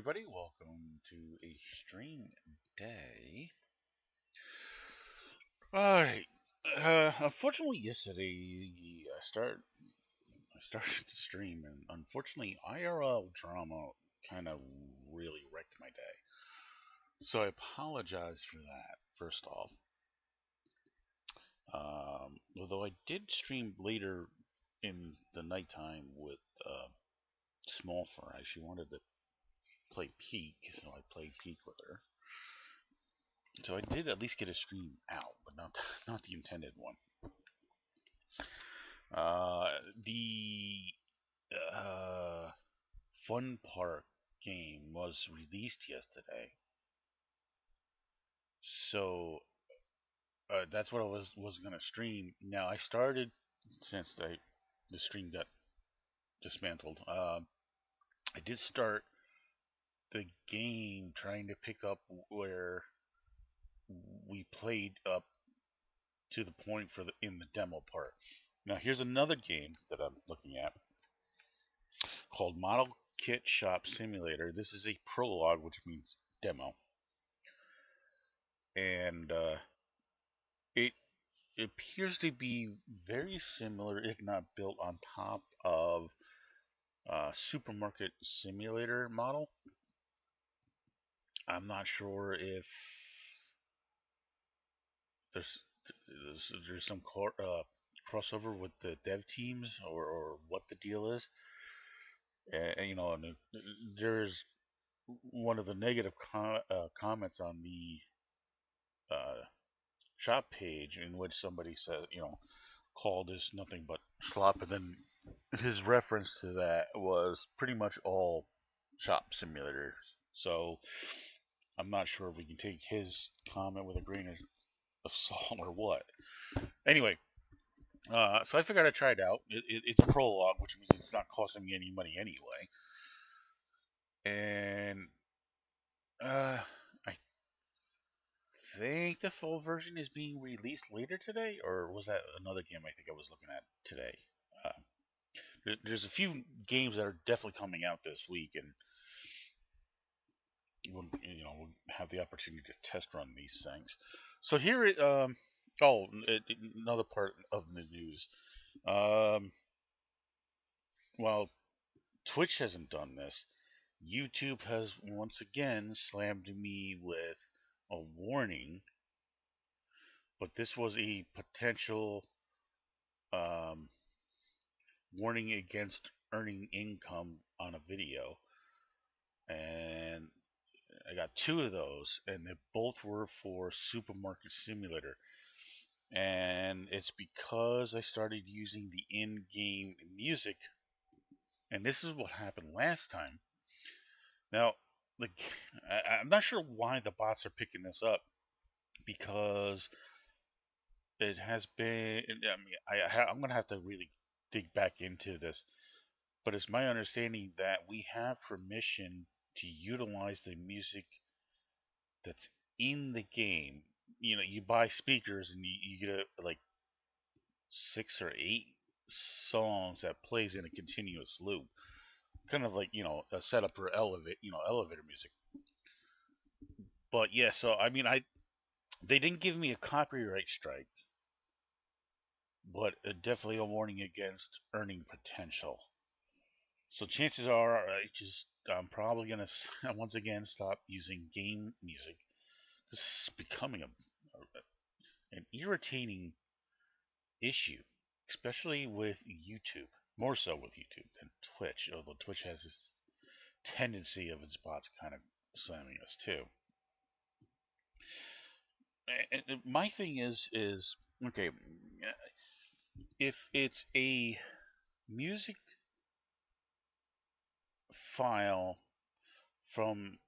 everybody. Welcome to a stream day. Alright. Unfortunately, yesterday I started to stream, and unfortunately, IRL drama kind of really wrecked my day. So I apologize for that, first off. Although I did stream later in the nighttime with Small Fry. She wanted to play Peak, so I played Peak with her. So I did at least get a stream out, but not not the intended one. The uh, Fun Park game was released yesterday, so that's what I was gonna stream. Now I started since the stream got dismantled. I did start the game trying to pick up where we played up to the point for the in the demo part. Now here's another game that I'm looking at called Model Kit Shop Simulator. This is a prologue, which means demo, and it appears to be very similar, if not built on top of supermarket simulator model. I'm not sure if there's there's some crossover with the dev teams or what the deal is. And there's one of the negative comments on the uh, shop page in which somebody said, called this nothing but slop, and then his reference to that was pretty much all shop simulators. So I'm not sure if we can take his comment with a grain of salt or what. Anyway, so I figured I'd try it out. It's a prologue, which means it's not costing me any money anyway. And I think the full version is being released later today, or was that another game I think I was looking at today? Uh, there's a few games that are definitely coming out this week, and we'll have the opportunity to test run these things. So here, another part of the news. Um, well, Twitch hasn't done this. YouTube has once again slammed me with a warning, but this was a potential um, warning against earning income on a video, and I got two of those, and they both were for Supermarket Simulator. And it's because I started using the in-game music, and this is what happened last time. Now, the I'm not sure why the bots are picking this up because it has been. I mean, I'm gonna have to really dig back into this, but it's my understanding that we have permission to utilize the music that's in the game. You buy speakers and you get like 6 or 8 songs that plays in a continuous loop, kind of like a setup for elevator music. But yeah, so I mean, I they didn't give me a copyright strike, but definitely a warning against earning potential. So chances are, I'm probably gonna once again stop using game music. This is becoming an irritating issue, especially with YouTube. More so with YouTube than Twitch, although Twitch has this tendency of its bots kind of slamming us too. And my thing is okay. If it's a music file from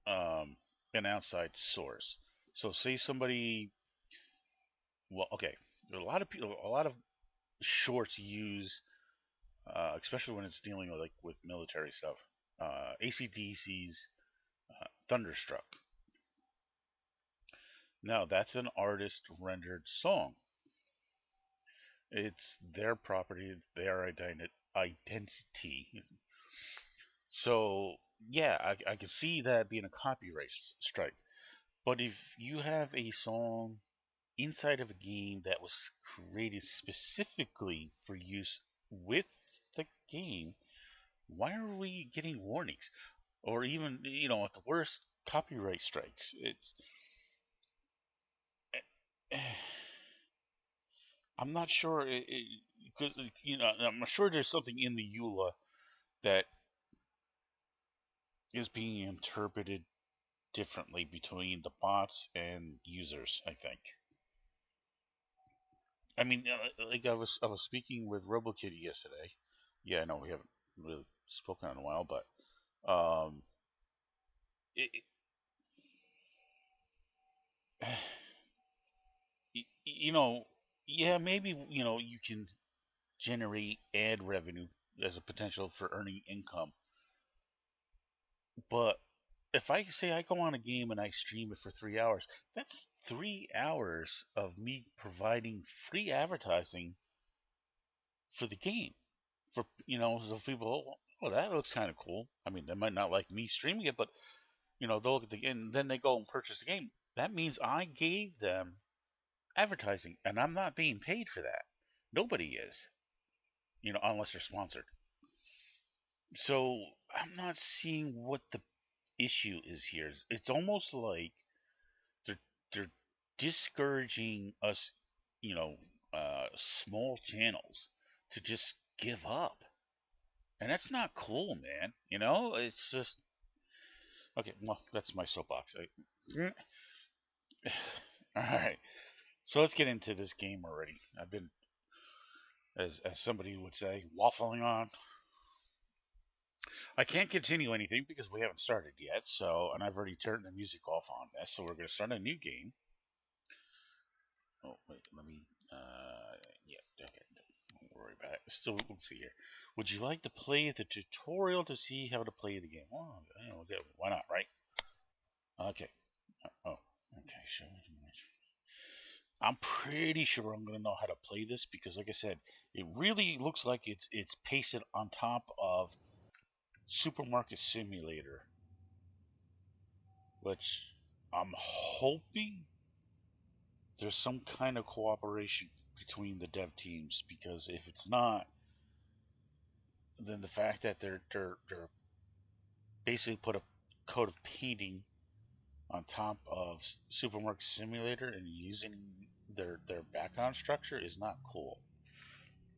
an outside source, so say somebody, well, okay, there are a lot of people, a lot of shorts use, especially when it's dealing with with military stuff. ACDC's Thunderstruck. Now that's an artist rendered song. It's their property, their identity. So yeah, I can see that being a copyright strike. But if you have a song inside of a game that was created specifically for use with the game, why are we getting warnings? Or even, at the worst, copyright strikes. I'm not sure, because, I'm sure there's something in the EULA that is being interpreted differently between the bots and users, I think. I mean, like I was speaking with RoboKitty yesterday. Yeah, I know we haven't really spoken in a while, but um, it, you know, yeah, maybe you can generate ad revenue as a potential for earning income, but if I say I go on a game and I stream it for 3 hours, that's 3 hours of me providing free advertising for the game. For so people, oh, that looks kind of cool. I mean, they might not like me streaming it, but they'll look at the game and then they go and purchase the game. That means I gave them advertising, and I'm not being paid for that. Nobody is, unless they're sponsored. So I'm not seeing what the issue is here. It's almost like they're they're discouraging us, you know, small channels to just give up, and that's not cool, man. It's just okay. Well, that's my soapbox. All right, so let's get into this game already. I've been, as somebody would say, waffling on. I can't continue anything because we haven't started yet. So, and I've already turned the music off on this. So we're going to start a new game. Oh wait, let me. Yeah, okay. Don't worry about it. Still, let's see here. Would you like to play the tutorial to see how to play the game? Oh, okay. Why not, right? Okay. Oh, okay. Sure. I'm pretty sure I'm gonna know how to play this because, like I said, it really looks like it's pasted on top of Supermarket Simulator, which I'm hoping there's some kind of cooperation between the dev teams, because if it's not, then the fact that they're basically put a coat of painting on top of Supermarket Simulator and using their background structure is not cool.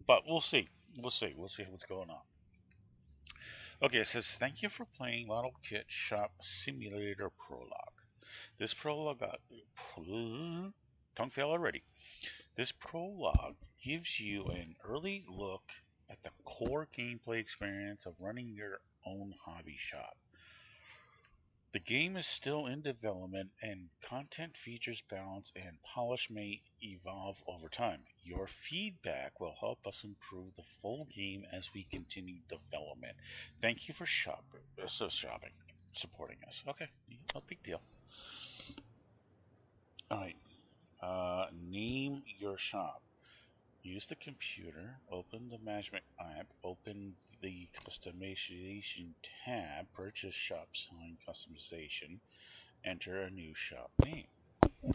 But we'll see. We'll see. We'll see what's going on. Okay, it says thank you for playing Model Kit Shop Simulator Prologue. This prologue got tongue fail already. This prologue gives you an early look at the core gameplay experience of running your own hobby shop. The game is still in development, and content, features, balance, and polish may evolve over time. Your feedback will help us improve the full game as we continue development. Thank you for shopping, supporting us. Okay, no big deal. All right, name your shop. Use the computer, open the management app, open the customization tab, purchase shop sign customization, enter a new shop name.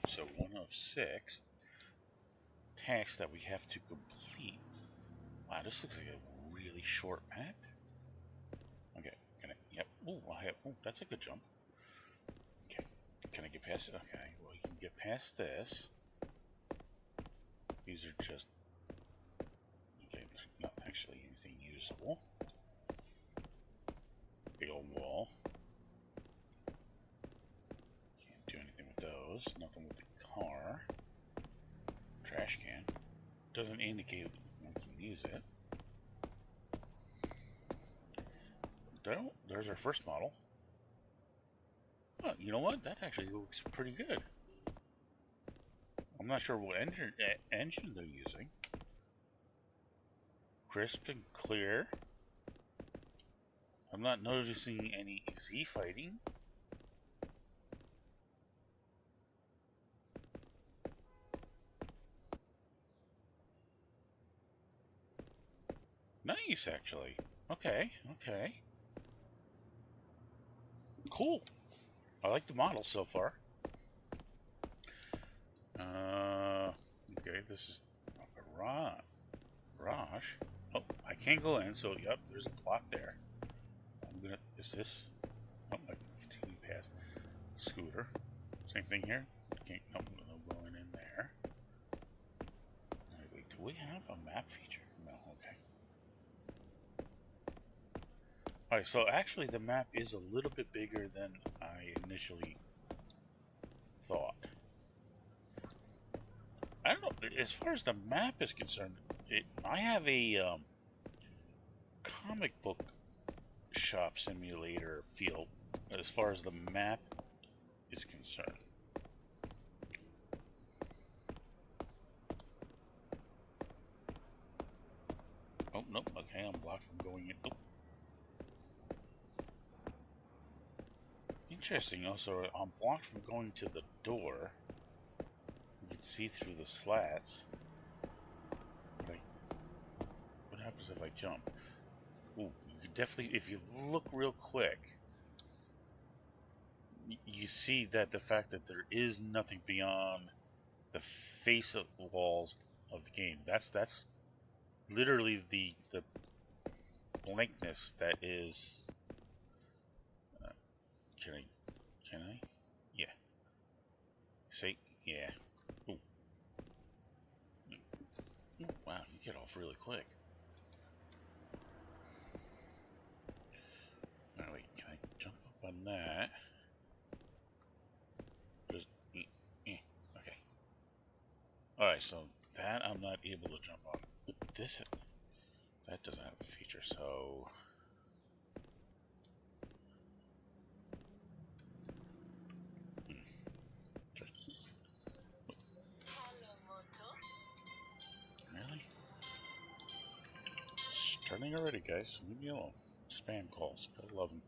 So one of 6 tasks that we have to complete. Wow, this looks like a really short map. Okay, yep. Oh, that's a good jump. Okay, can I get past it? Okay, well, you can get past this. These are just, okay, not actually anything usable. Big old wall. Can't do anything with those. Nothing with the car. Trash can. Doesn't indicate we can use it. There's our first model. Oh, you know what? That actually looks pretty good. I'm not sure what engine they're using. Crisp and clear. I'm not noticing any Z fighting. Nice, actually. Okay, okay. cool. I like the model so far. Okay, this is a garage. Oh, I can't go in, so yep, there's a block there. Is this? Oh, I can continue past. Scooter. Same thing here. Can't, no going in there. Wait, do we have a map feature? No, okay. Alright, so actually the map is a little bit bigger than I initially thought. I don't know, as far as the map is concerned, I have a comic book shop simulator feel as far as the map is concerned. Oh, nope, okay, I'm blocked from going in. Oh. Interesting, also, I'm blocked from going to the door. You can see through the slats. What happens if I jump? Ooh, you can definitely, if you look real quick, you see that the fact that there is nothing beyond the face of walls of the game. That's literally the blankness that is. Uh, can I? Can I? Yeah. See? Yeah. Ooh. Ooh, wow, you get off really quick. Now wait, can I jump up on that? Just, okay. Alright, so that I'm not able to jump on. But this, that doesn't have a feature, so... Really? Starting already, guys. Leave me alone. Spam calls. I love them.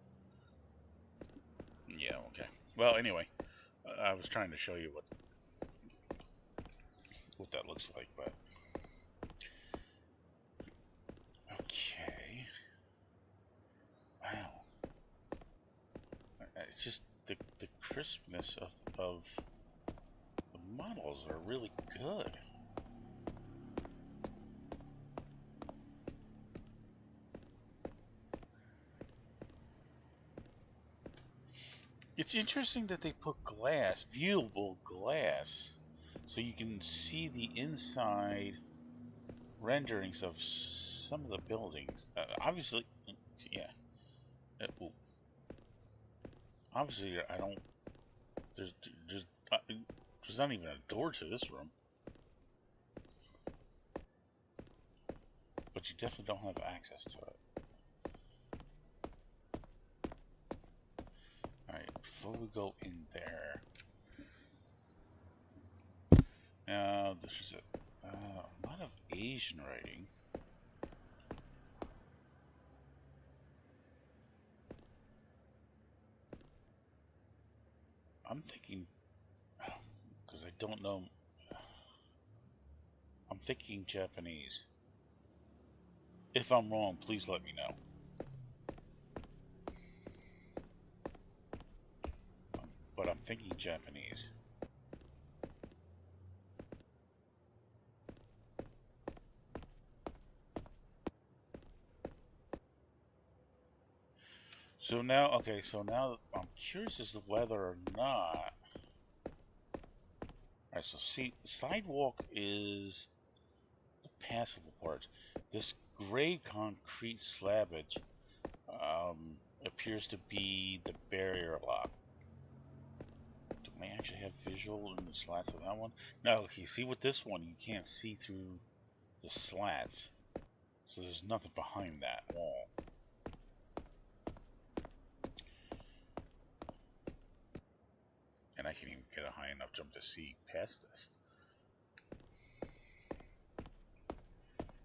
Yeah, okay. Well, anyway, I was trying to show you what that looks like, but... Okay. Wow. It's just the crispness of the models are really good. It's interesting that they put glass, viewable glass, so you can see the inside renderings of some of the buildings. Obviously, yeah. Obviously, I don't. There's there's uh, there's not even a door to this room, but you definitely don't have access to it. All right, before we go in there, now this is a lot of Asian writing. I'm thinking, because I don't know. I'm thinking Japanese. If I'm wrong, please let me know. But I'm thinking Japanese. So now, okay, so now I'm curious as to whether or not. Alright, so see, the sidewalk is the passable part. This gray concrete slabbage appears to be the barrier lock. Do I actually have visual in the slats of that one? No, okay, see with this one, you can't see through the slats. So there's nothing behind that wall. And I can't even get a high enough jump to see past this.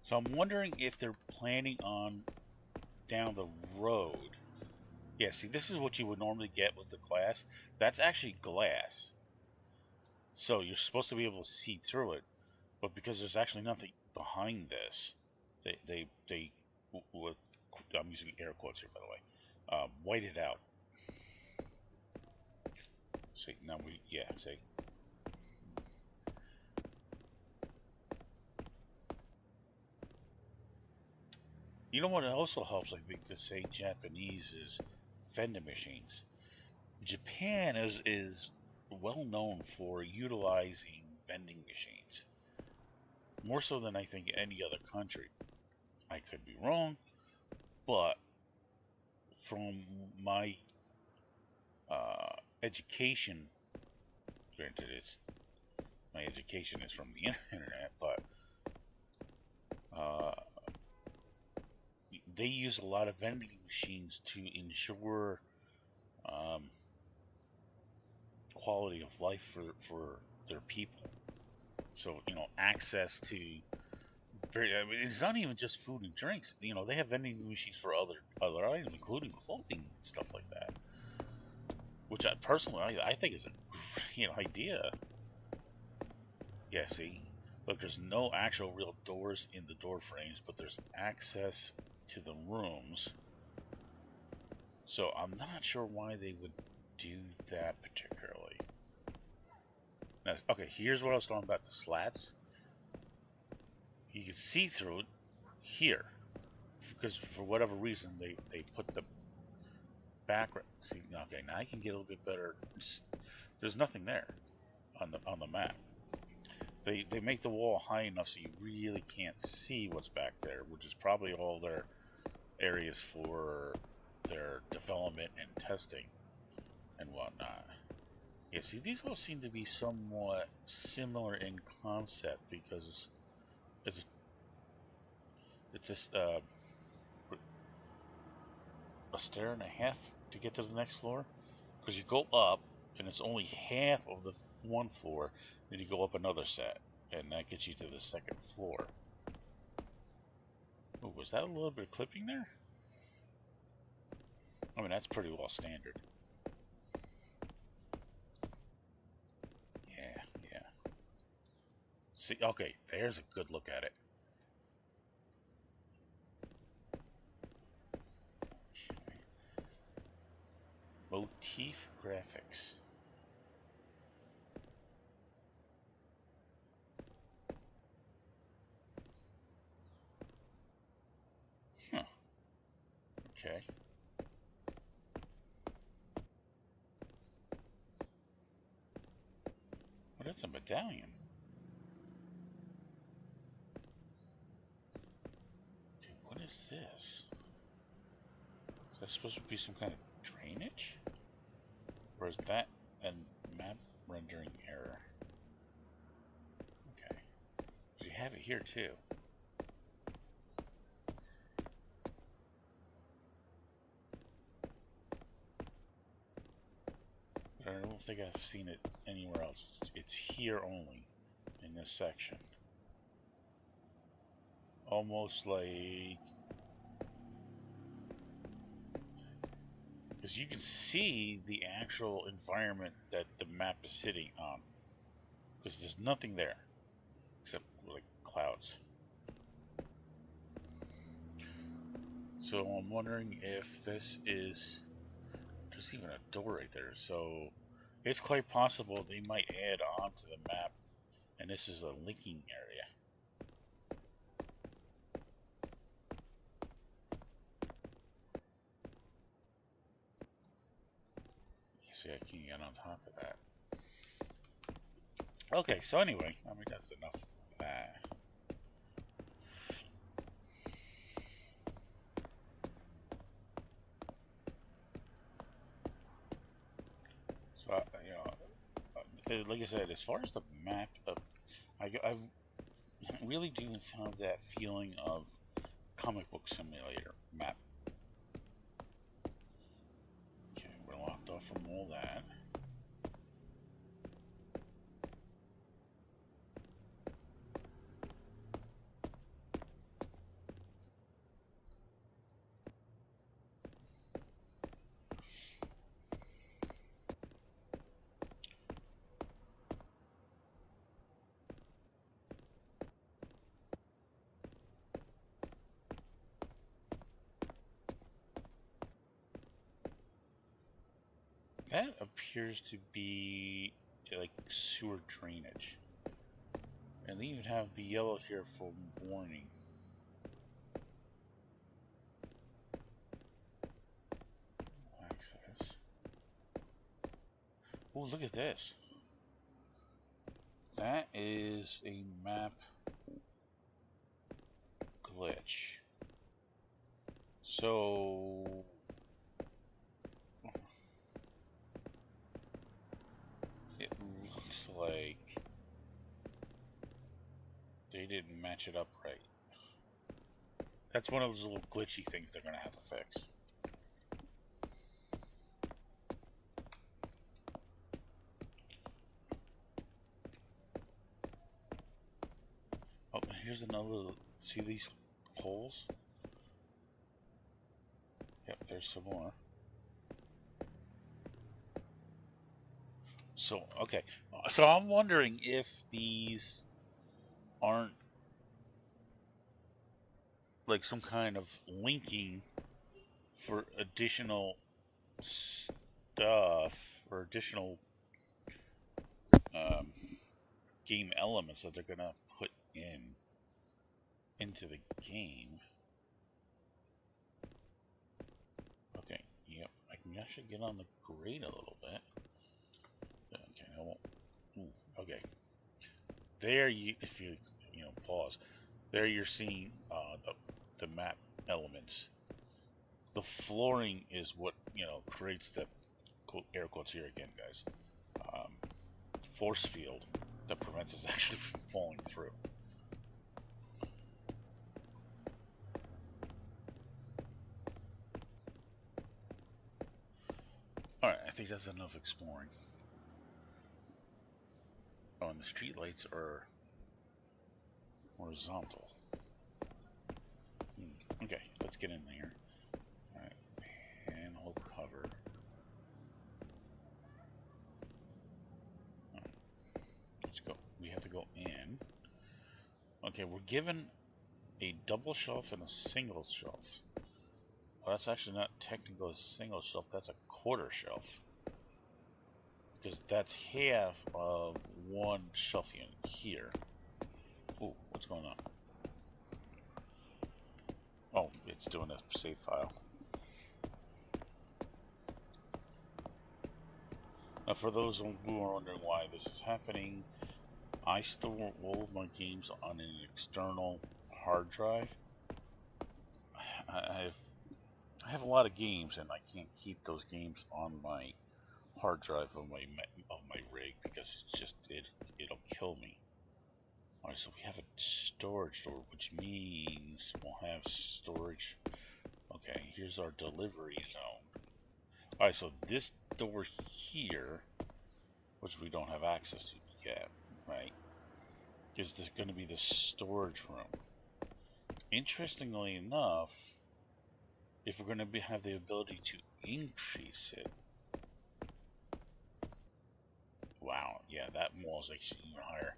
So I'm wondering if they're planning on down the road. Yeah, see, this is what you would normally get with the glass. That's actually glass. So you're supposed to be able to see through it. But because there's actually nothing behind this, they I'm using air quotes here, by the way, white it out. See, now yeah, see. You know what also helps, I think, to say Japanese is vending machines. Japan is well known for utilizing vending machines more so than I think any other country. I could be wrong, but from my education, granted, it's my education is from the internet, but uh, they use a lot of vending machines to ensure um, quality of life for their people. So access to very. I mean, it's not even just food and drinks. They have vending machines for other items, including clothing and stuff like that. Which I personally I think is a idea. Yeah, see, look, there's no actual real doors in the door frames, but there's access to the rooms. So I'm not sure why they would do that particularly. Now, okay, here's what I was talking about: the slats. You can see through it here because for whatever reason they put the background. See, okay, now I can get a little bit better. There's nothing there on the map. They make the wall high enough so you really can't see what's back there, which is probably all their areas for their development and testing and whatnot. Yeah, see, these all seem to be somewhat similar in concept because it's it's just a stair and a half to get to the next floor because you go up and it's only half of the one floor, then you go up another set, and that gets you to the second floor. Oh, was that a little bit of clipping there? I mean, that's pretty well standard. Yeah, yeah. See, okay, there's a good look at it. Motif graphics. Huh. Okay. Well, that's a medallion. Okay, what is this? Is that supposed to be some kind of drainage? Or is that a map rendering error? Okay. So you have it here too. But I don't think I've seen it anywhere else. It's here only in this section. Almost like, because you can see the actual environment that the map is sitting on, because there's nothing there except like clouds. So I'm wondering if this is, there's even a door right there, so it's quite possible they might add on to the map, and this is a linking area. You see, I can't get on top of that. Okay, so anyway, I mean, that's enough of that. So, like I said, as far as the map, I really do have that feeling of comic book simulator map. Okay, we're locked off from all that. That appears to be like sewer drainage. And they even have the yellow here for warning. Access. Oh, look at this. That is a map glitch. So it looks like they didn't match it up right. That's one of those little glitchy things they're going to have to fix. Oh, here's another. See these holes? Yep, there's some more. So, okay. So I'm wondering if these aren't like some kind of linking for additional stuff or additional um, game elements that they're gonna put into the game. Okay, yep, I can actually get on the grade a little bit. Okay, I won't. Ooh, okay, there you, if you pause, there you're seeing the map elements. The flooring is what creates the air quotes here again, guys. Um, Force field that prevents us actually from falling through. Alright, I think that's enough exploring. Oh, and the streetlights are horizontal. Okay, let's get in there. Alright, handhold cover. Right, let's go. We have to go in. Okay, we're given a double shelf and a single shelf. Well, that's actually not technically a single shelf, that's a quarter shelf. Because that's half of one shelf unit here. Ooh, what's going on? Oh, it's doing a save file. Now, for those who are wondering why this is happening, I store all of my games on an external hard drive. I have a lot of games, and I can't keep those games on my hard drive of my rig because it'll kill me. Alright, so we have a storage door, which means we'll have storage. Okay, here's our delivery zone. Alright, so this door here, which we don't have access to yet, right, is this going to be the storage room. Interestingly enough, if we're going to have the ability to increase it, wow, yeah, that wall is actually even higher.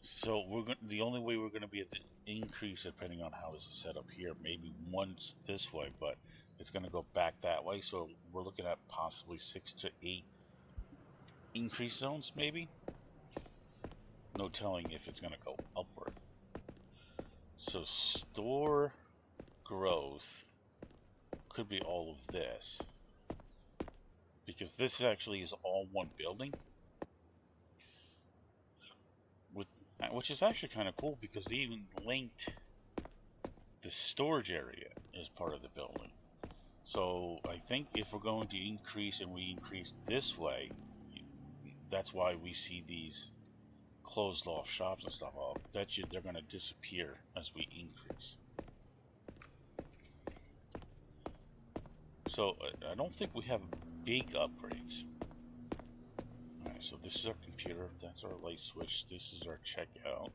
So the only way we're going to be able to increase, depending on how this is set up here, maybe once this way, but it's going to go back that way. So we're looking at possibly 6 to 8 increase zones, maybe. No telling if it's going to go upward. So store growth could be all of this, because this actually is all one building, which is actually kind of cool because they even linked the storage area as part of the building. So I think if we're going to increase and we increase this way, that's why we see these closed off shops and stuff. I'll bet you they're going to disappear as we increase. So I don't think we have big upgrades. Alright, so this is our computer, that's our light switch, this is our checkout.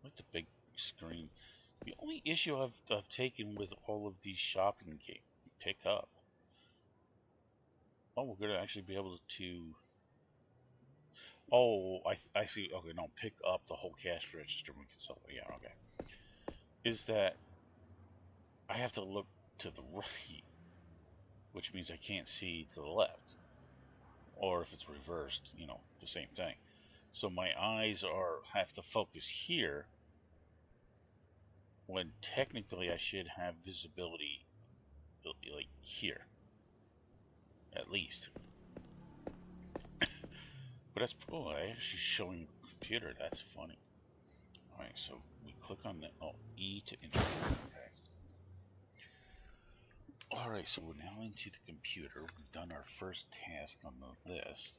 I like the big screen. The only issue I've taken with all of these shopping pick up. Oh, we're going to actually be able to. Oh, I see. Okay, no, pick up the whole cash register. We can sell it. Yeah, okay. Is that I have to look to the right, which means I can't see to the left. Or if it's reversed, the same thing. So my eyes have to focus here when technically I should have visibility like here, at least. But that's, oh, I actually showing the computer. That's funny. All right, so we click on the E to enter. Okay. All right, so we're now into the computer. We've done our first task on the list.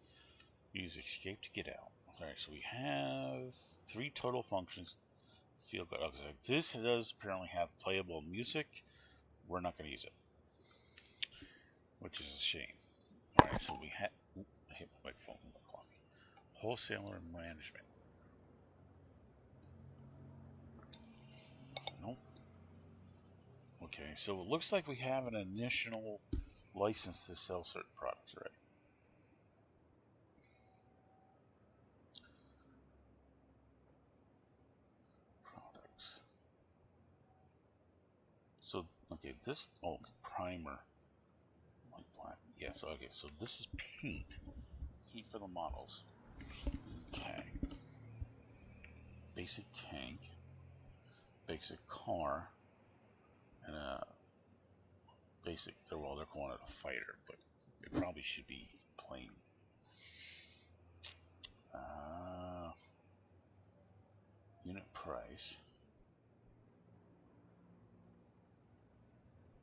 Use escape to get out. All right, so we have 3 total functions. Feel good. Okay, this does apparently have playable music. We're not going to use it, which is a shame. All right, so we have. I hit my phone with my coffee. Wholesaler management. Nope. Okay, so it looks like we have an initial license to sell certain products, right? Products. So, okay, this, primer. Like black. Yes, okay, so this is paint. Paint for the models. Okay. Basic tank. Basic car. And a basic, well, they're calling it a fighter, but it probably should be plain. Unit price.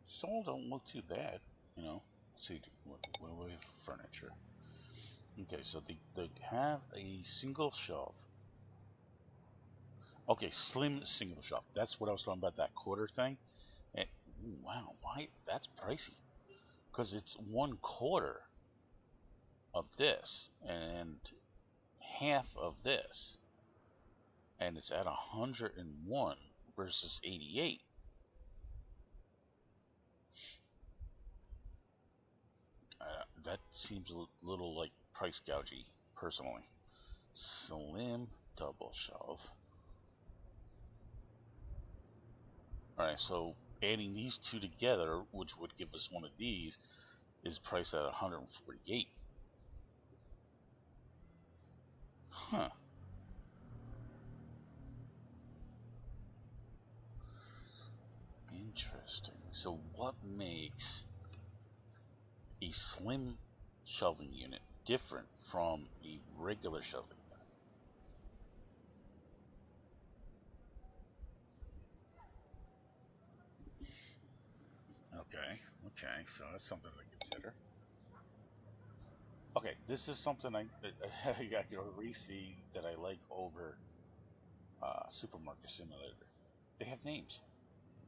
Some don't look too bad, Let's see, what we have furniture. Okay, so they have a single shelf. Okay, slim single shelf. That's what I was talking about, that quarter thing. And, wow, why? That's pricey. Because it's 1/4 of this and half of this. And it's at 101 versus 88. That seems a little like price gougy, personally. Slim double shelf. Alright, so adding these two together, which would give us one of these, is priced at 148. Huh. Interesting. So what makes a slim shelving unit different from a regular shelving unit? Okay, so that's something to consider. Okay, this is something I can already see that I like over Supermarket Simulator. They have names.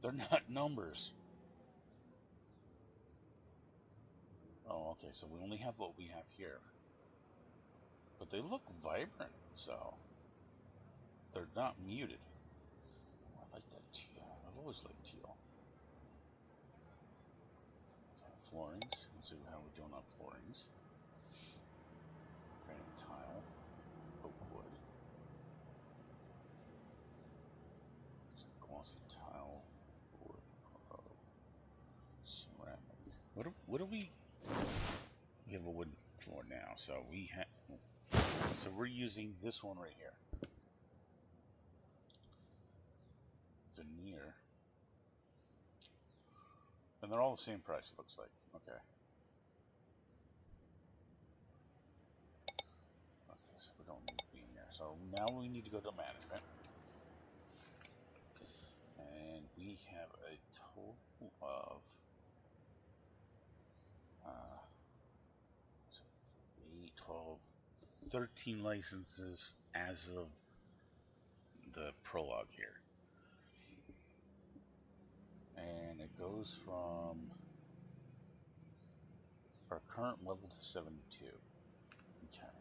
They're not numbers. Oh, okay, so we only have what we have here. But they look vibrant, so they're not muted. I like that teal. I've always liked teal. Okay, floorings. Let's see how we're doing on floorings. Granite tile. Oak wood. Glossy tile. Wood. Ceramic. What do we... We have a wooden floor now, so we have... So we're using this one right here. Veneer. And they're all the same price, it looks like. Okay. Okay, so we don't need to be in there. So now we need to go to management. And we have a total of 8, 12, 13 licenses as of the prologue here. And it goes from our current level to 72. Okay.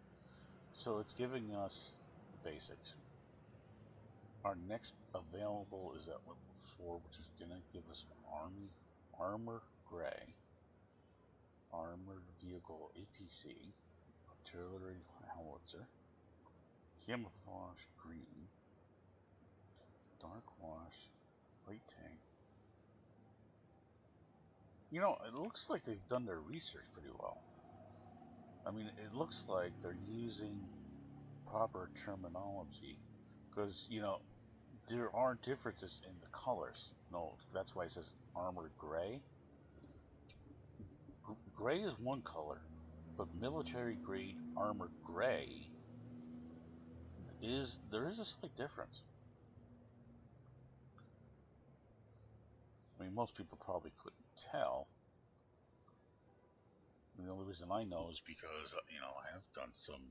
So it's giving us the basics. Our next available is at level 4, which is going to give us armor gray, armored vehicle APC, artillery howitzer, camouflage green, dark wash, white tank, You know, it looks like they've done their research pretty well. I mean, it looks like they're using proper terminology because, you know, there are differences in the colors. No, that's why it says armored gray. Gray is one color, but military grade armored gray there is a slight difference. I mean, most people probably couldn't tell. And the only reason I know is because, you know, I have done some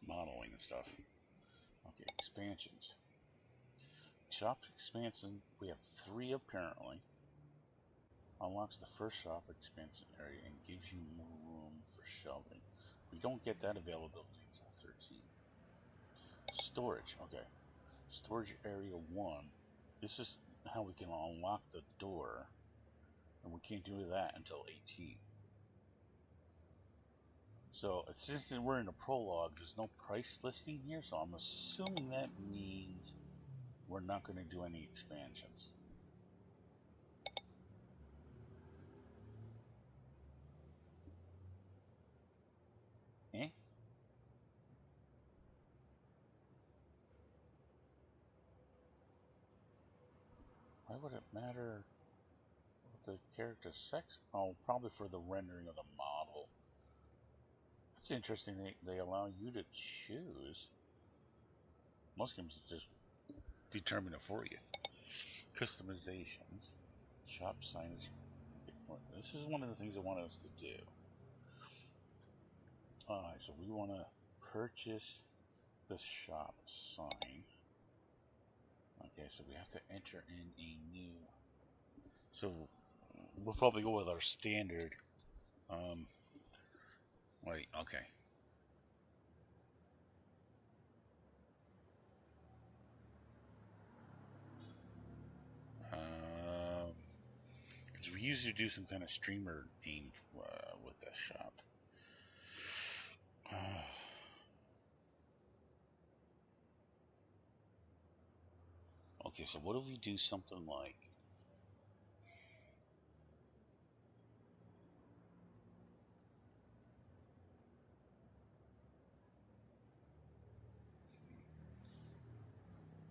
modeling and stuff. Okay, expansions. Shop expansion, we have 3 apparently. Unlocks the first shop expansion area and gives you more room for shelving. We don't get that availability until 13. Storage, okay. Storage area 1. This is how we can unlock the door, and we can't do that until 18. So since we're in a prologue, there's no price listing here, so I'm assuming that means we're not going to do any expansions. Eh? Why would it matter what the character's sex? Oh, probably for the rendering of the model. It's interesting they allow you to choose. Most games just determine it for you. Customizations. Shop signage. This is one of the things I wanted us to do. Alright, so we want to purchase the shop sign. Okay, so we have to enter in a new. So we'll probably go with our standard. Wait, okay. Because we usually do some kind of streamer aim with this shop. Okay, so what if we do something like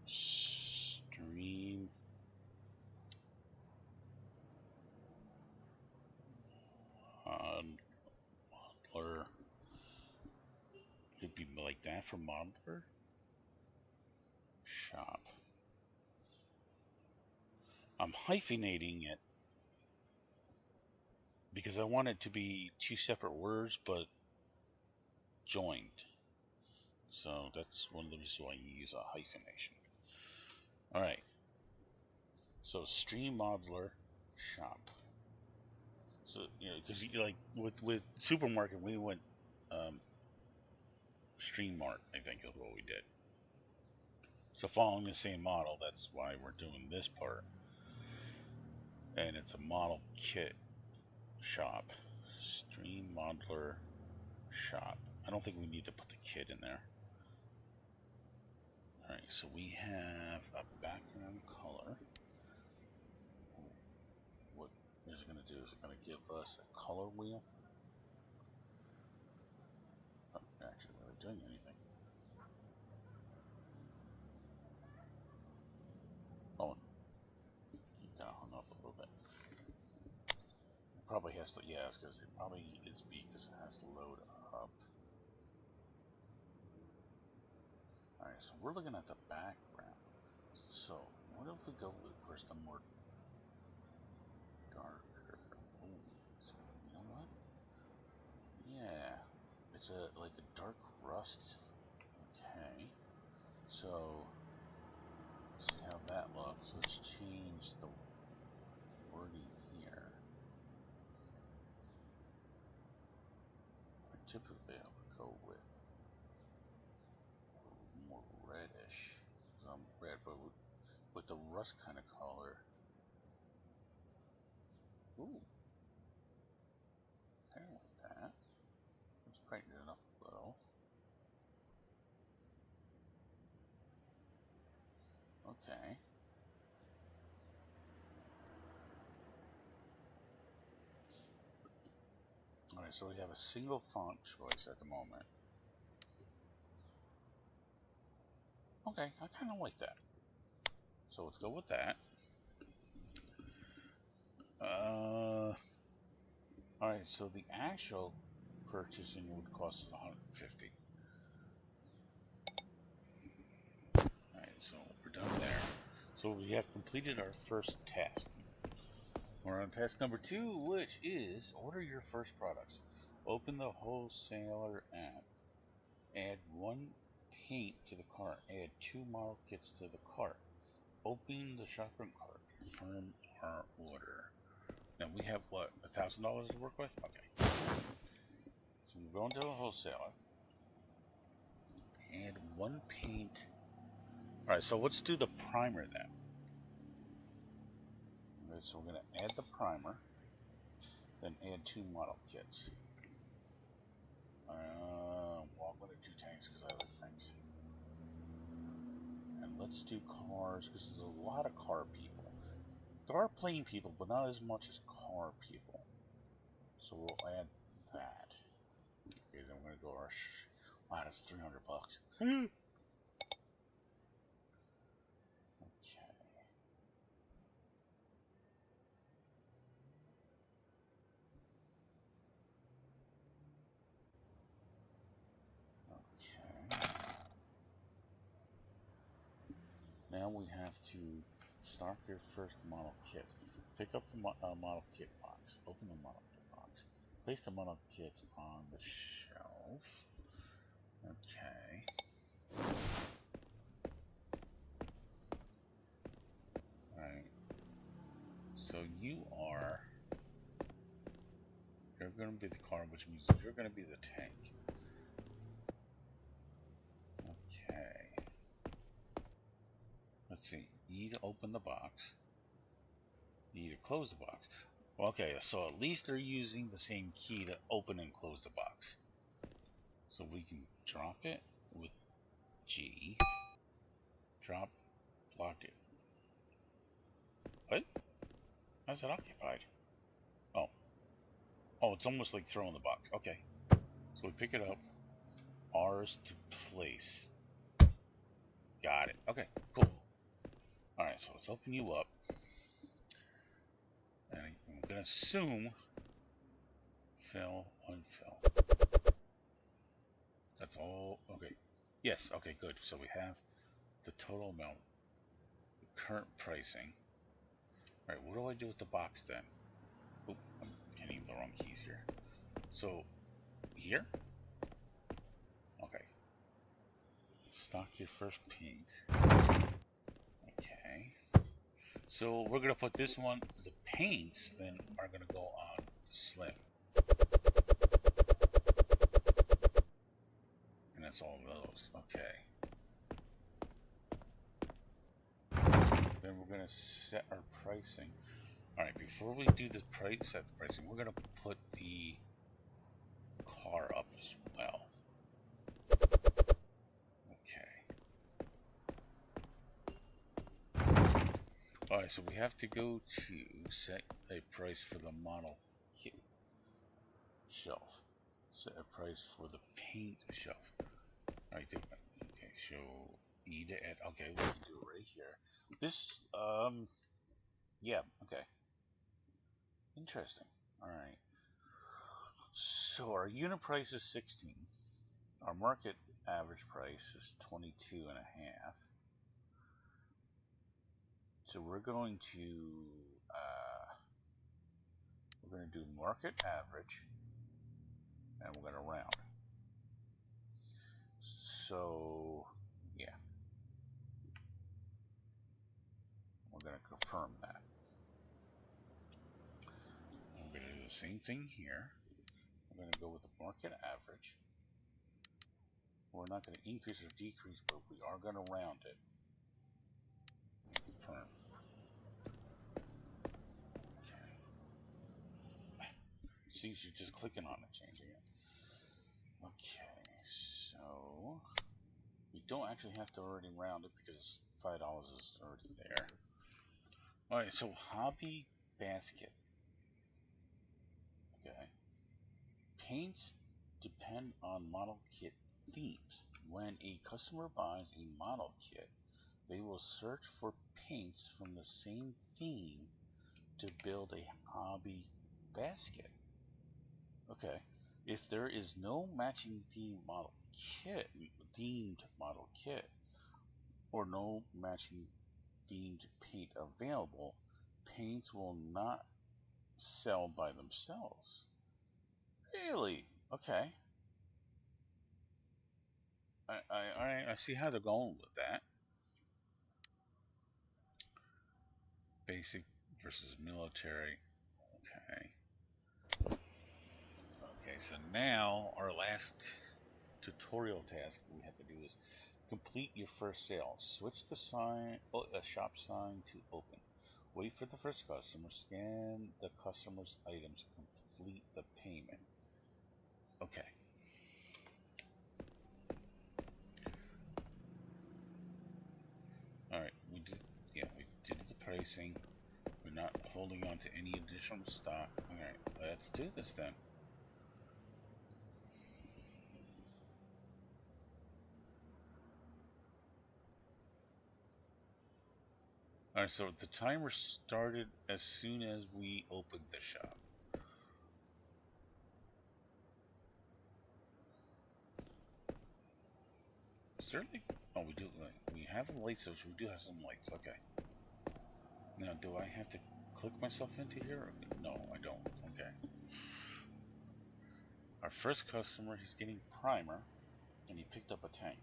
stream modeler? It'd be like that for modeler shop. I'm hyphenating it because I want it to be 2 separate words but joined. So that's one of the reasons why you use a hyphenation. Alright. So stream modeler shop. So, you know, because like with supermarket, we went stream mart, I think is what we did. So following the same model, that's why we're doing this part. And it's a model kit shop. Stream modeler shop. I don't think we need to put the kit in there. Alright, so we have a background color. What is it going to do? Is it going to give us a color wheel? Not actually really doing anything. Oh, you kind of hung up a little bit. It probably has to, yeah, it's because it probably is because it has to load up. Alright, so we're looking at the background. So, what if we go with first the more darker? Ooh, so, you know what? Yeah, it's like a dark rust. Okay, so let's see how that looks. Let's change the wording here. I typically I would go with more reddish. Red, but with the rust kind of color. Ooh, I like that. Let's brighten it up a little. Okay. Alright, so we have a single font choice at the moment. Okay, I kind of like that. So let's go with that. Alright, so the actual purchasing would cost us $150. Alright, so we're done there. So we have completed our first task. We're on task number 2, which is order your first products. Open the wholesaler app. Add 1 paint to the cart. Add 2 model kits to the cart. Open the shopping cart. Confirm our order. Now we have what, $1,000 to work with? Okay. So we're going to a wholesaler. Add 1 paint. Alright, so let's do the primer then. Okay, so we're going to add the primer. Then add 2 model kits. Well, I'm going to do tanks because I like tanks. And let's do cars because there's a lot of car people. There are plane people, but not as much as car people. So we'll add that. Okay, then we're going to go our... Wow, that's $300. Okay. Now we have to stock your first model kit. Pick up the model kit box. Open the model kit box. Place the model kits on the shelf. Okay. Alright. So you're going to be the car, which means you're going to be the tank. Okay. Let's see. You need to open the box. You need to close the box. Okay, so at least they're using the same key to open and close the box. So we can drop it with G. Drop, blocked it. What? How's it occupied? Oh. Oh, it's almost like throwing the box. Okay. So we pick it up. R's to place. Got it. Okay, cool. Alright, so let's open you up. And I'm going to assume fill, unfill. That's all. Okay. Yes, okay, good. So we have the total amount, the current pricing. Alright, what do I do with the box then? Oh, I'm hitting the wrong keys here. So, here? Okay. Stock your first paint. Okay. So we're going to put this one, the paints then are going to go on the slim. And that's all of those. Okay. Then we're going to set our pricing. Alright, before we do the set the pricing, we're going to put the car up as well. Alright, so we have to go to set a price for the model kit shelf. Set a price for the paint shelf. Alright, okay, show E to add. Okay, we can do it right here. This, yeah, okay. Interesting. Alright. So our unit price is 16. Our market average price is 22 and a half. So we're going to do market average, and we're going to round. So yeah, we're going to confirm that. We're going to do the same thing here. We're going to go with the market average. We're not going to increase or decrease, but we are going to round it. Confirm. See, you're just clicking on it, changing it. Okay, so we don't actually have to already round it because $5 is already there. Alright, so hobby basket. Okay. paints depend on model kit themes. When a customer buys a model kit, they will search for paints from the same theme to build a hobby basket. Okay. If there is no matching themed model kit, or no matching themed paint available, paints will not sell by themselves. Really? Okay. I see how they're going with that. Basic versus military. Okay. Okay, so now our last tutorial task we have to do is complete your first sale. Switch the shop sign to open. Wait for the first customer. Scan the customer's items. Complete the payment. Okay. All right. We did the pricing. We're not holding on to any additional stock. All right. Let's do this then. All right. So the timer started as soon as we opened the shop. Certainly. Oh, we do. We have a light switch. We do have some lights. Okay. Now, do I have to click myself into here? No, I don't. Okay. Our first customer, he's getting primer, and he picked up a tank.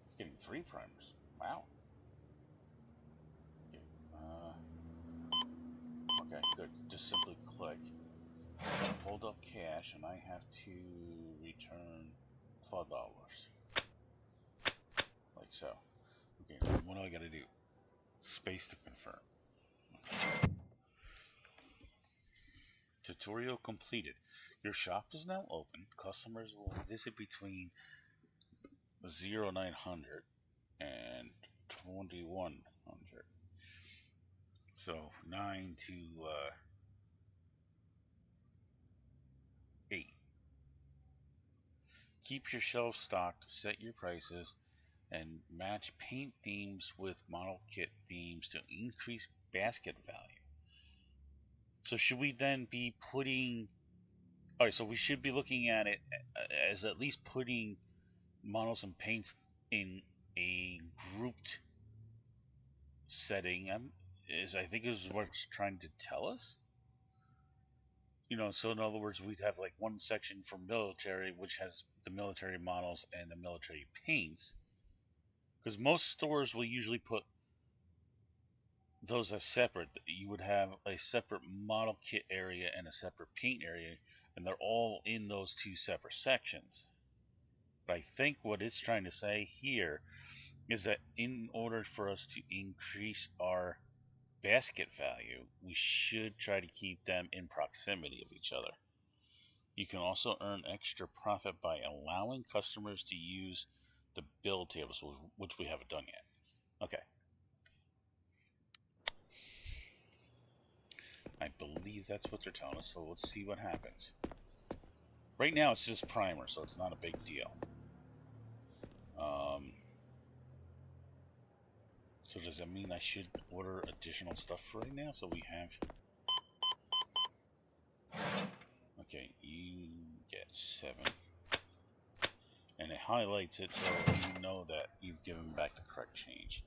He's getting 3 primers. Wow. Okay. Okay, good. Just simply click. Hold up cash, and I have to return $12. Like so. Okay, what do I gotta do? Space to confirm. Okay. Tutorial completed. Your shop is now open. Customers will visit between 0900 and 2100. So 9 to 8. Keep your shelves stocked, set your prices, and match paint themes with model kit themes to increase basket value. So should we then be putting... Alright, so we should be looking at it as at least putting models and paints in a grouped setting. I think is what it's trying to tell us. So in other words, we'd have like one section for military, which has the military models and the military paints. Because most stores will usually put those as separate. You would have a separate model kit area and a separate paint area, and they're all in those 2 separate sections. But I think what it's trying to say here is that in order for us to increase our basket value, we should try to keep them in proximity of each other. You can also earn extra profit by allowing customers to use the build tables, which we haven't done yet. Okay. I believe that's what they're telling us, so let's see what happens. Right now it's just primer, so it's not a big deal. So does that mean I should order additional stuff right now? So we have... Okay, you get 7. And it highlights it so you know that you've given back the correct change.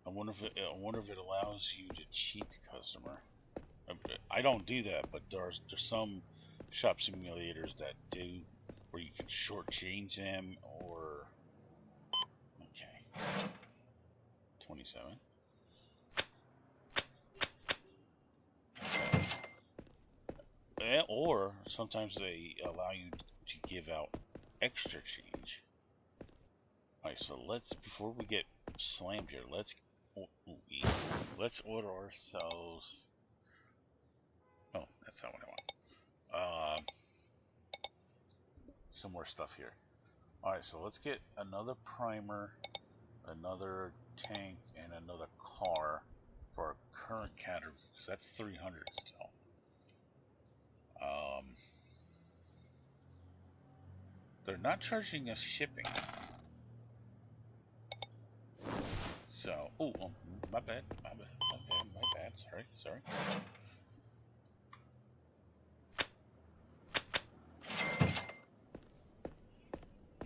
I wonder if it allows you to cheat the customer. I don't do that, but there's some shop simulators that do, where you can shortchange them, or... Okay. 27. Or sometimes they allow you to give out extra change. Alright, so before we get slammed here, let's order ourselves... Oh, that's not what I want. Some more stuff here. Alright, so let's get another primer, another tank, and another car for our current category, because that's 300 still. Um, they're not charging us shipping. So, my bad, my bad. Sorry.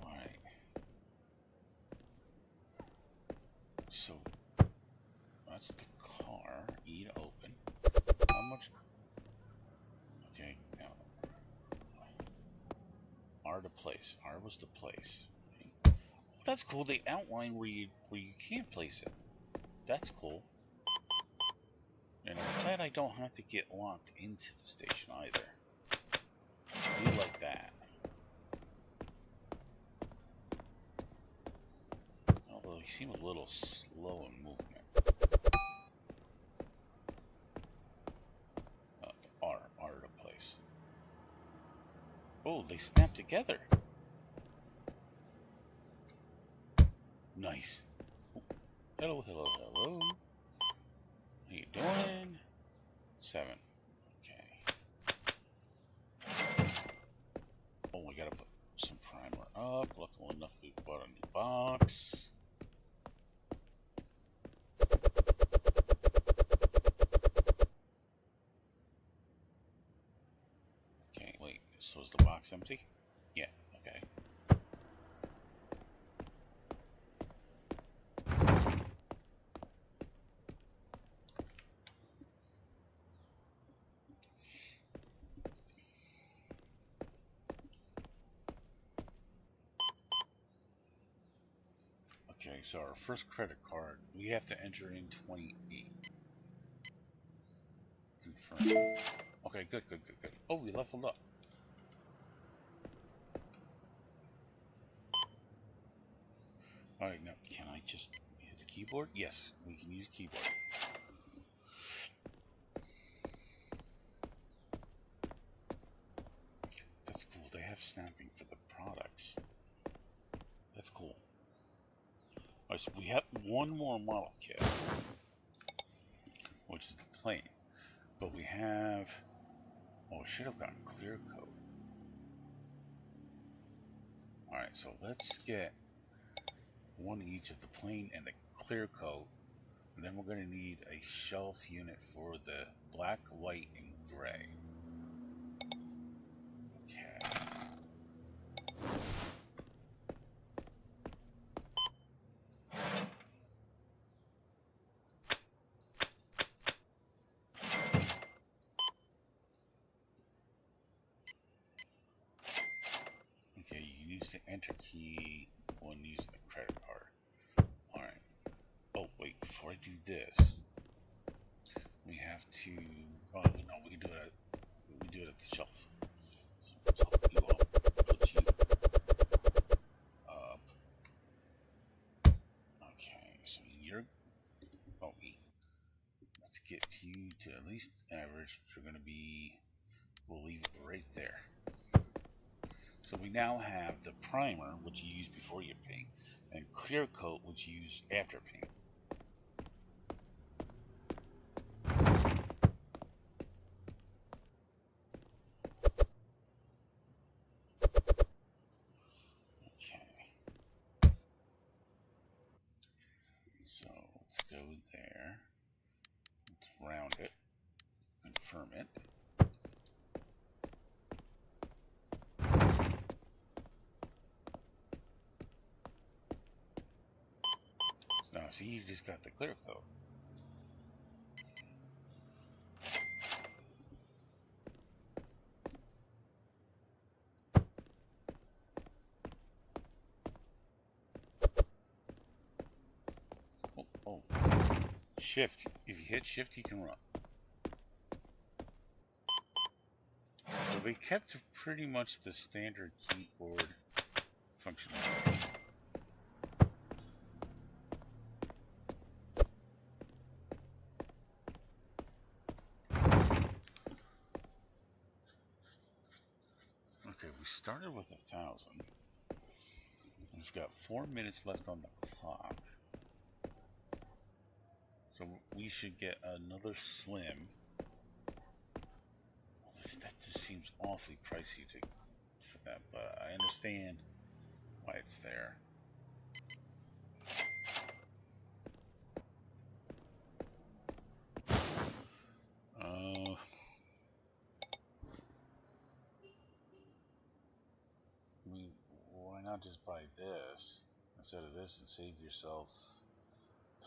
All right. So that's the car. E to open. How much? Okay, now R to place. R was the place. Okay. Oh, that's cool. They outline where you can't place it. That's cool. And I'm glad I don't have to get locked into the station either. I do like that. Although he seemed a little slow in movement. R to place. Oh, they snap together. Nice. Hello. How you doing? 7. Okay. Oh, we gotta put some primer up. Luckily enough, we bought a new box. Okay, wait. So is the box empty? Yeah. Okay. Okay, so our first credit card, we have to enter in 28. Confirm. Okay, good. Oh, we leveled up. Alright, now, can I just hit the keyboard? Yes, we can use keyboard. That's cool. They have snapping for the products. That's cool. Alright, so we have one more model kit, which is the plane. But we have... Oh, we should have gotten clear coat. Alright, so let's get one each of the plane and the clear coat. And then we're going to need a shelf unit for the black, white, and gray. Okay. Okay, you use the enter key when using the credit card. Alright. Oh, wait, before I do this, we have to... Oh, no, we can do it at the shelf. So you all put you up. Okay, so you're... Oh, let's get you to at least average. You're going to be... We'll leave it right there. So we now have the primer, which you use before you paint, and clear coat, which you use after paint. Okay. So let's go there. Let's round it. Confirm it. So now see, you just got the clear coat. Oh. Shift. If you hit shift, you can run. So they kept pretty much the standard keyboard functionality. Okay, we started with 1,000. We've got 4 minutes left on the clock. So we should get another slim. The that just seems awfully pricey for that, but I understand why it's there. I mean, why not just buy this instead of this and save yourself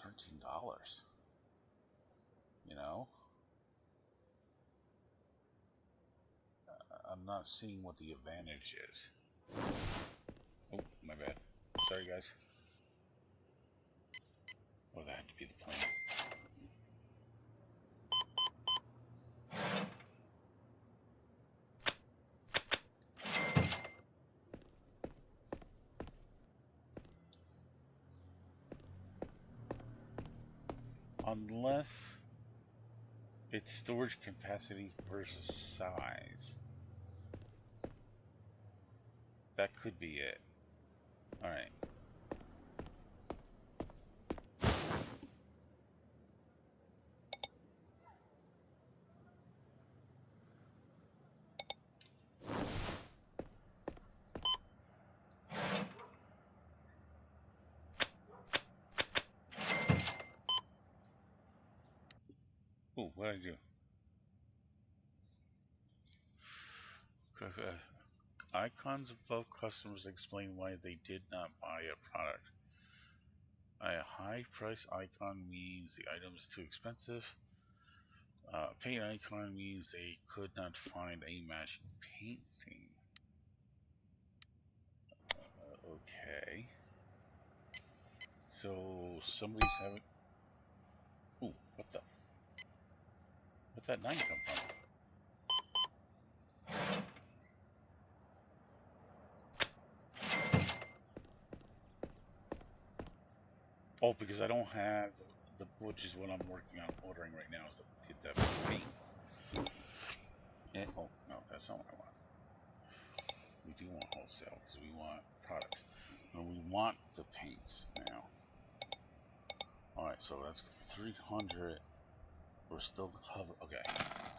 $13? You know? I'm not seeing what the advantage is. Oh, my bad. Sorry, guys. Well, that had to be the plan. Unless it's storage capacity versus size. That could be it. Alright. Ooh, what did I do? Icons above customers explain why they did not buy a product. A high price icon means the item is too expensive. Paint icon means they could not find a matching painting. Okay. So somebody's having. Ooh, what the? What'd that 9 come from? Oh, because I don't have which is what I'm working on ordering right now is the paint. And, oh no, that's not what I want. We do want wholesale because we want products, and we want the paints now. All right, so that's 300. We're still covered. Okay,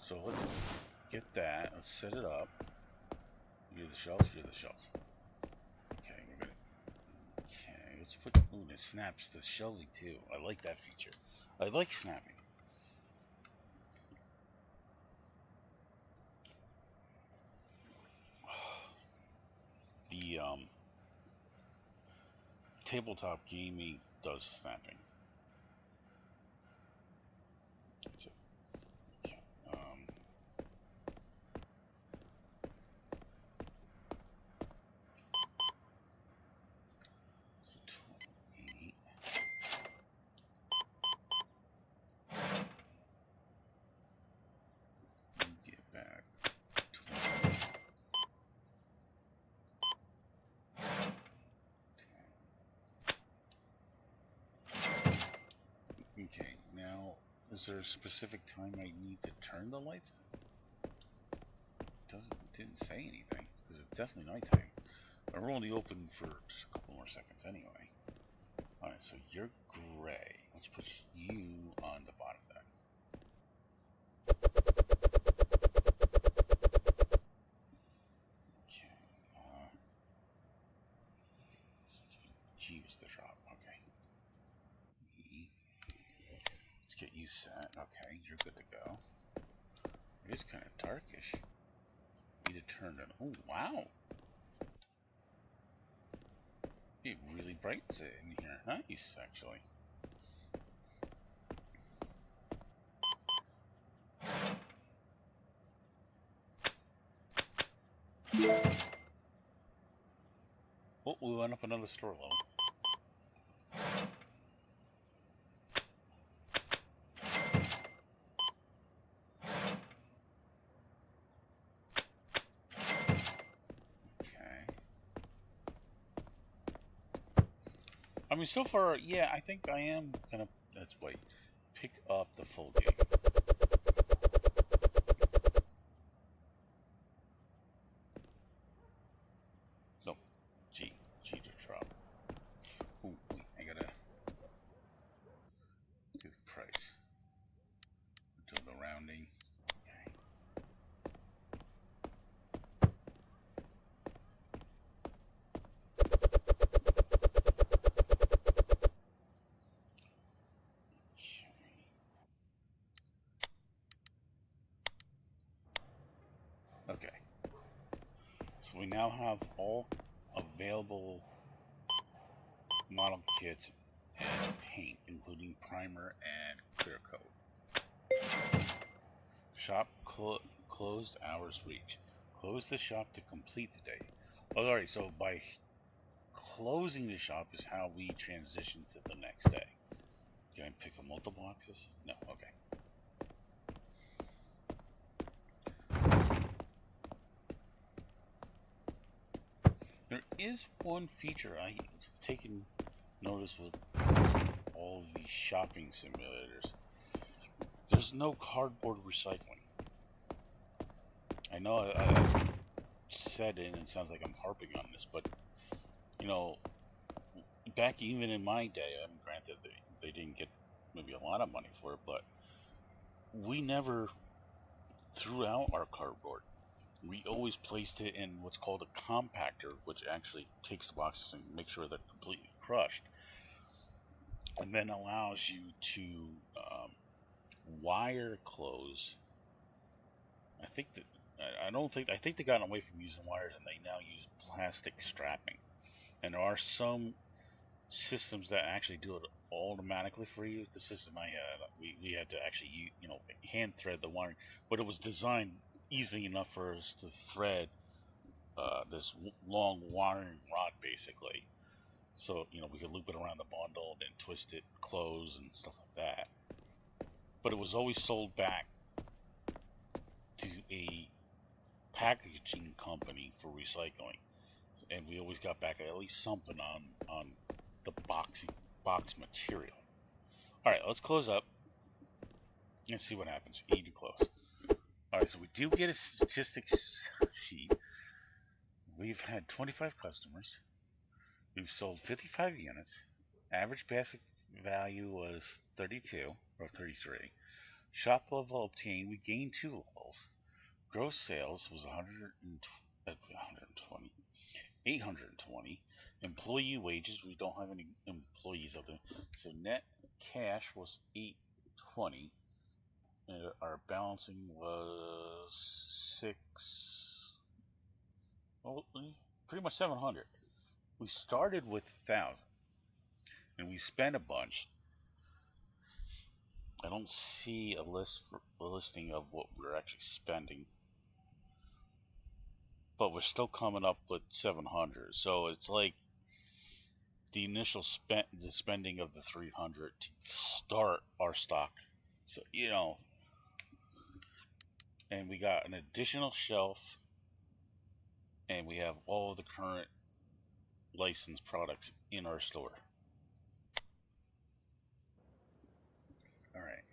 so let's get that. Let's set it up. You're the shelf. You're the shelf. Okay, we're gonna. Okay, let's put. Ooh, it snaps the shelving too. I like that feature. I like snapping. The tabletop gaming does snapping. So, okay, so 28. Get back 20. 10. Okay, now is there a specific time I need to turn the lights on? Didn't say anything because it's definitely nighttime. But we're only open for just a couple more seconds anyway. All right, so you're gray. Let's put you on the bottom then. Okay. G was the drop. Okay. E. Let's get you set. Okay, you're good to go. It is kind of darkish. Need to turn it. Oh wow! It really brights it in here. Nice, actually. Oh, we went up another store level. Okay. I mean, so far, yeah, I think I am gonna. Let's wait. Pick up the full game. No, G to drop. Ooh, wait, I gotta do the price. Do the rounding. Okay. now have all available model kits and paint, including primer and clear coat. Shop closed hours reach. Close the shop to complete the day. Alright, so by closing the shop is how we transition to the next day. Can I pick up multiple boxes? No, okay. There is one feature I've taken notice with all of these shopping simulators. There's no cardboard recycling. I know I said it and it sounds like I'm harping on this, but you know, back even in my day, I'm granted they didn't get maybe a lot of money for it, but we never threw out our cardboard. We always placed it in what's called a compactor, which actually takes the boxes and makes sure they're completely crushed, and then allows you to wire close. I think that I think they got away from using wires and they now use plastic strapping. And there are some systems that actually do it automatically for you. The system I had, we had to actually hand thread the wiring, but it was designed easy enough for us to thread this long wiring rod basically. So we could loop it around the bundle and then twist it, close, and stuff like that. But it was always sold back to a packaging company for recycling, and we always got back at least something on the box material. All right, let's close up and see what happens. E to close. All right, so we do get a statistics sheet. We've had 25 customers. We've sold 55 units. Average basket value was 32 or 33. Shop level obtained. We gained 2 levels. Gross sales was 120. 820. Employee wages, we don't have any employees of them. So net cash was 820. Our balancing was 6, well, pretty much 700. We started with 1,000 and we spent a bunch. I don't see a listing of what we're actually spending, but we're still coming up with 700. So it's like the initial spending of the 300 to start our stock. So and we got an additional shelf, and we have all of the current licensed products in our store. All right.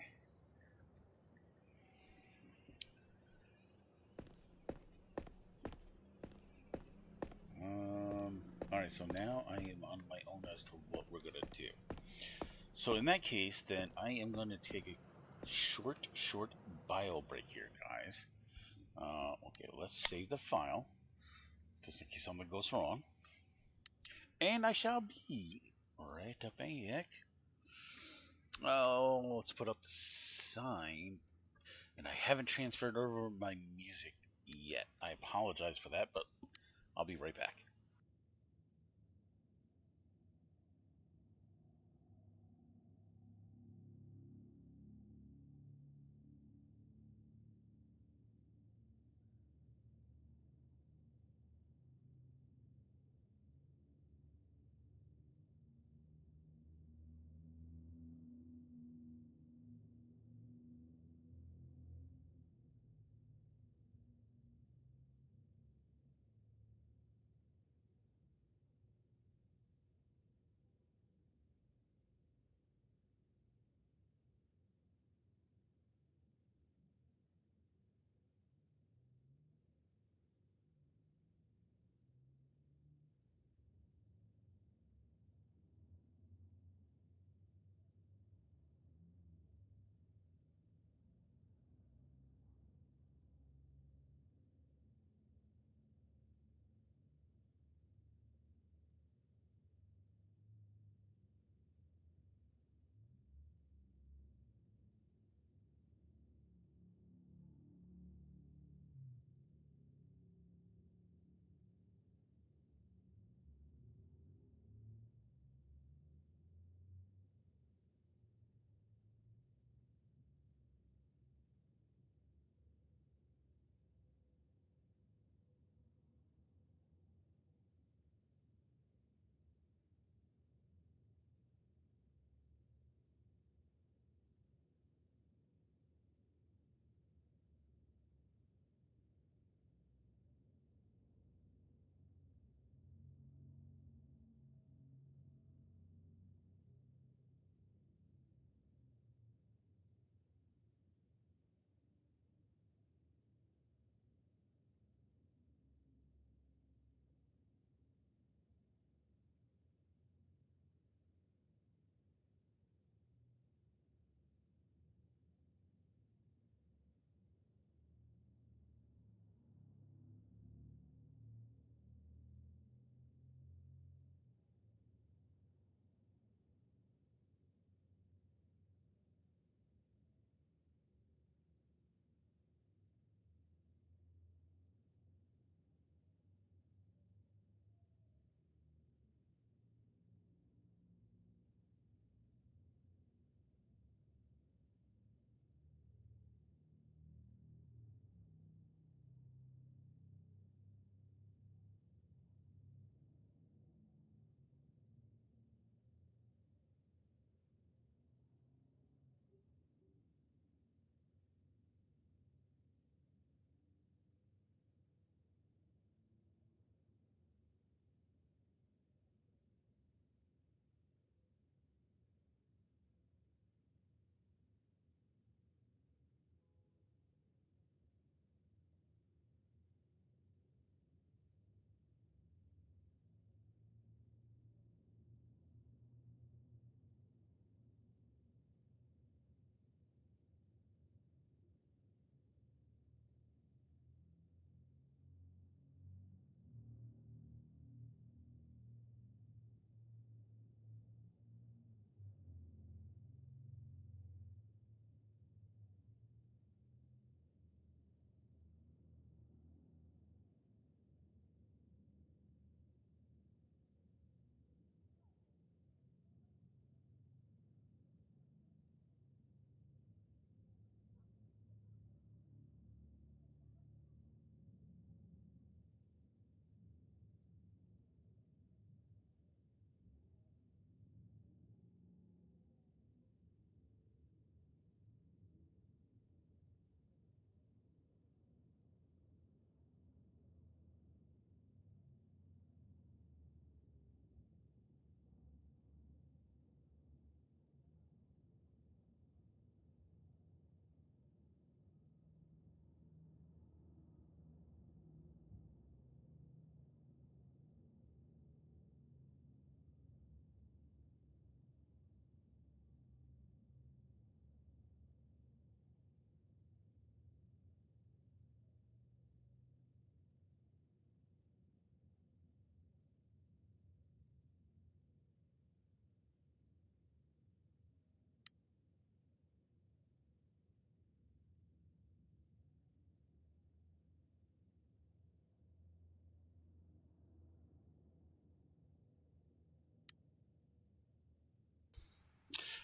All right. So now I am on my own as to what we're gonna do. So in that case, then I am gonna take a short bio break here, guys. Okay, let's save the file just in case something goes wrong. And I shall be right back. Oh, let's put up the sign. And I haven't transferred over my music yet. I apologize for that, but I'll be right back.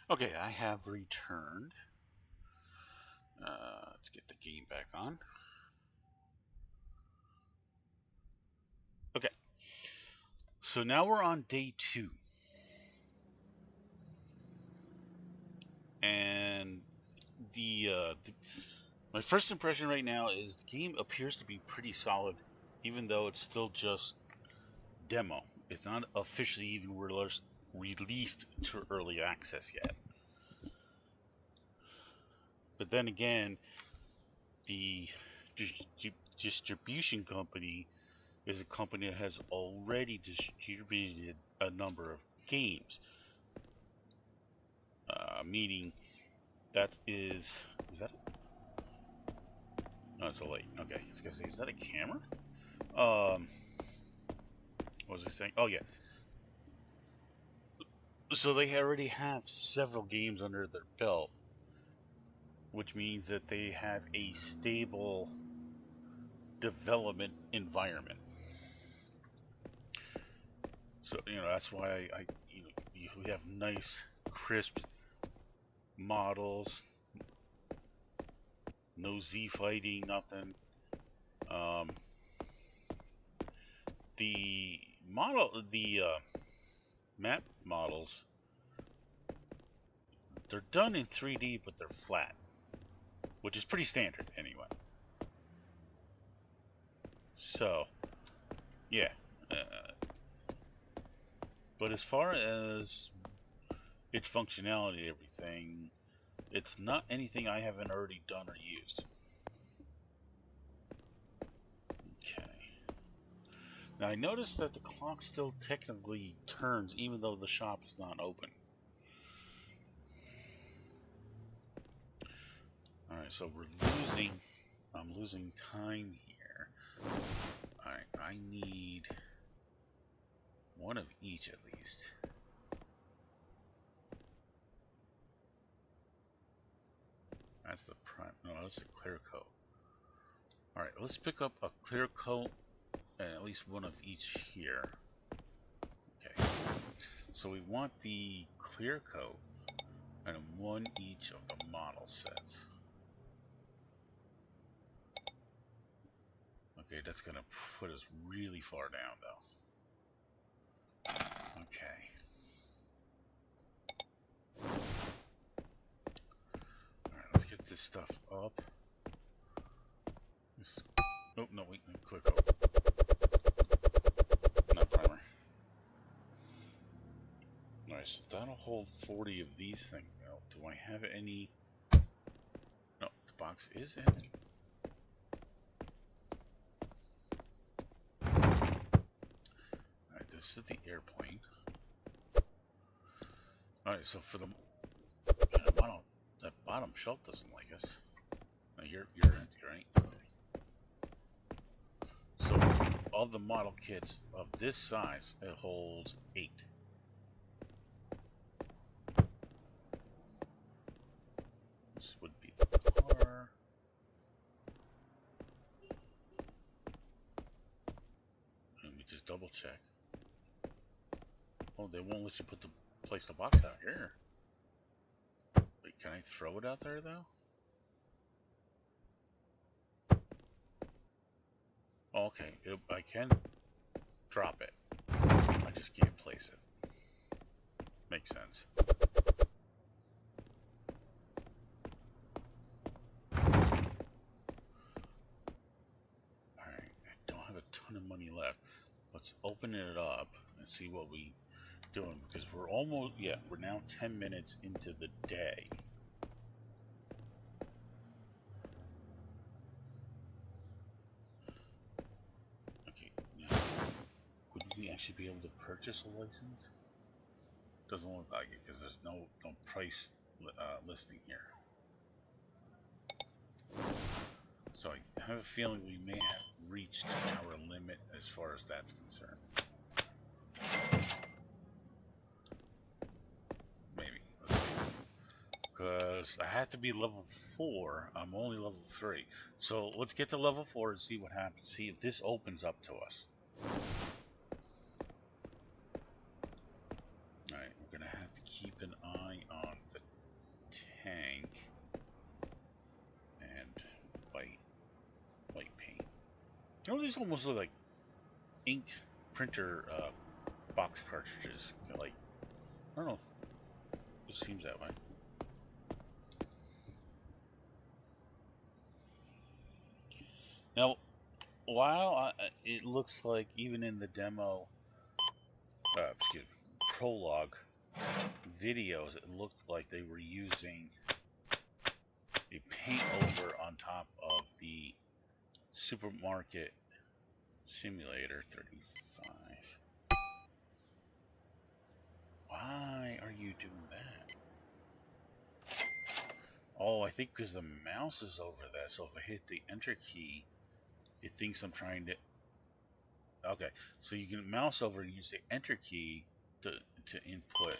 Okay, I have returned. Let's get the game back on. Okay, so now we're on day 2. And the my first impression right now is the game appears to be pretty solid, even though it's still just demo. It's not officially even released to early access yet. But then again, the distribution company is a company that has already distributed a number of games, meaning that is that no, it's a light. Okay, I was gonna say, is that a camera? What was I saying? Oh yeah. So they already have several games under their belt, which means that they have a stable development environment. So that's why we have nice, crisp models, no Z fighting, nothing. Um, the map models, they're done in 3D, but they're flat, which is pretty standard anyway. So, yeah. Uh, but as far as its functionality, everything, it's not anything I haven't already done or used. Okay. Now I noticed that the clock still technically turns even though the shop is not open. Alright, so I'm losing time here. Alright, I need one of each at least. That's the prime, no, that's the clear coat. Alright, let's pick up a clear coat and at least one of each here. Okay, so we want the clear coat and one each of the model sets. Okay, that's gonna put us really far down though. Okay. Alright, let's get this stuff up. Oh, no, wait, clear coat. Not primer. Alright, so that'll hold 40 of these things. Now, do I have any? No, the box is empty. Alright, this is the airplane. Alright, so for the that bottom shelf doesn't like us. No, you're empty, right? Okay. So of the model kits of this size, it holds 8. This would be the car. Let me just double check. Oh, they won't let you place the box out here. Wait, can I throw it out there though? Oh, okay, I can drop it. I just can't place it. Makes sense. Alright, I don't have a ton of money left. Let's open it up and see what we doing, because we're almost, yeah, we're now 10 minutes into the day. Okay, now, would we actually be able to purchase a license? Doesn't look like it, because there's no price listing here. So I have a feeling we may have reached our limit as far as that's concerned. Maybe. Let's see. Because I had to be level 4. I'm only level 3. So let's get to level 4 and see what happens. See if this opens up to us. Alright, we're going to have to keep an eye on the tank and white paint. You know, these almost look like ink printer box cartridges. Like, I don't know. It just seems that way. Now, while it looks like even in the demo, excuse me, prologue videos, it looked like they were using a paint over on top of the supermarket simulator 35. Why are you doing that? Oh, I think because the mouse is over that, so if I hit the enter key, it thinks I'm trying to... Okay, so you can mouse over and use the enter key to input.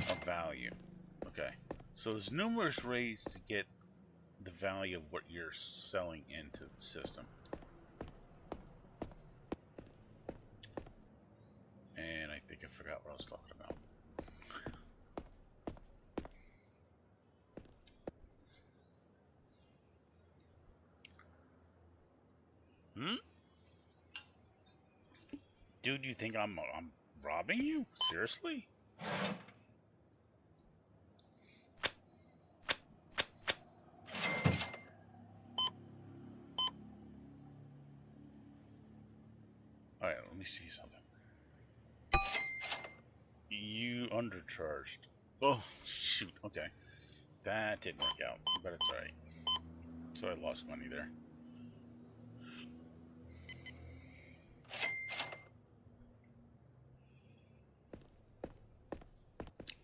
A value. Okay, so there's numerous ways to get the value of what you're selling into the system. And I think I forgot what I was talking about. Dude, you think I'm robbing you? Seriously? Alright, let me see something. You undercharged. Oh, shoot. Okay. That didn't work out, but it's alright. So I lost money there.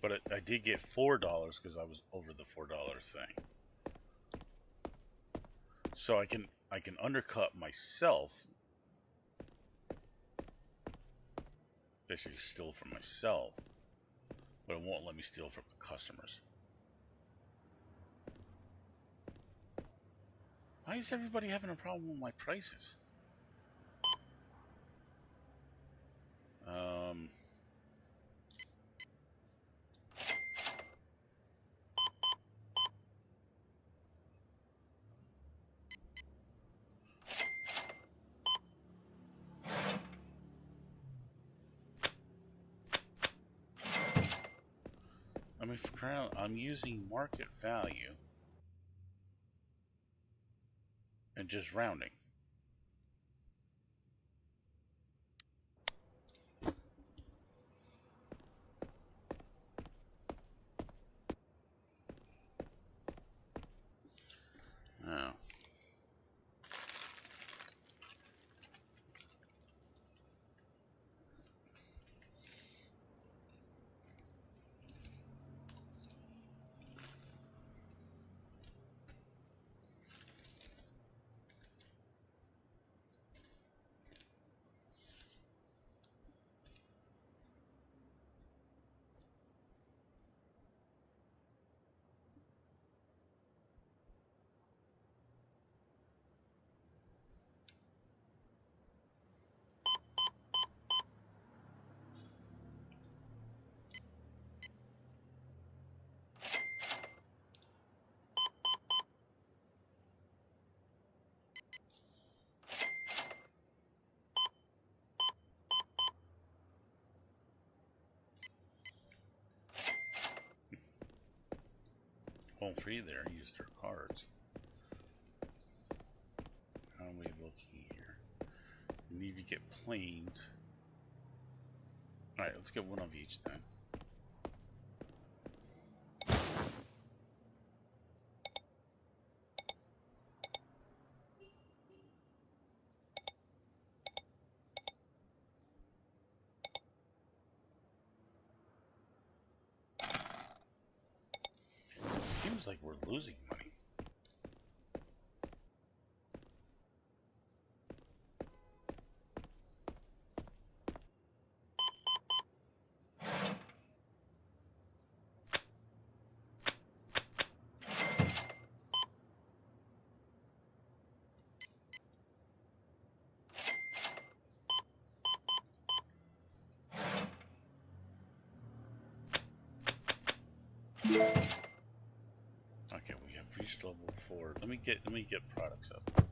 But I did get $4 because I was over the $4 thing. So I can undercut myself. Basically steal from myself. But it won't let me steal from the customers. Why is everybody having a problem with my prices? I mean, for crying out, I'm using market value and just rounding. Oh. All three there used their cards. How are we looking here? We need to get planes. Alright, let's get one of each then. Seems like we're losing money. reached level 4. Let me get products up.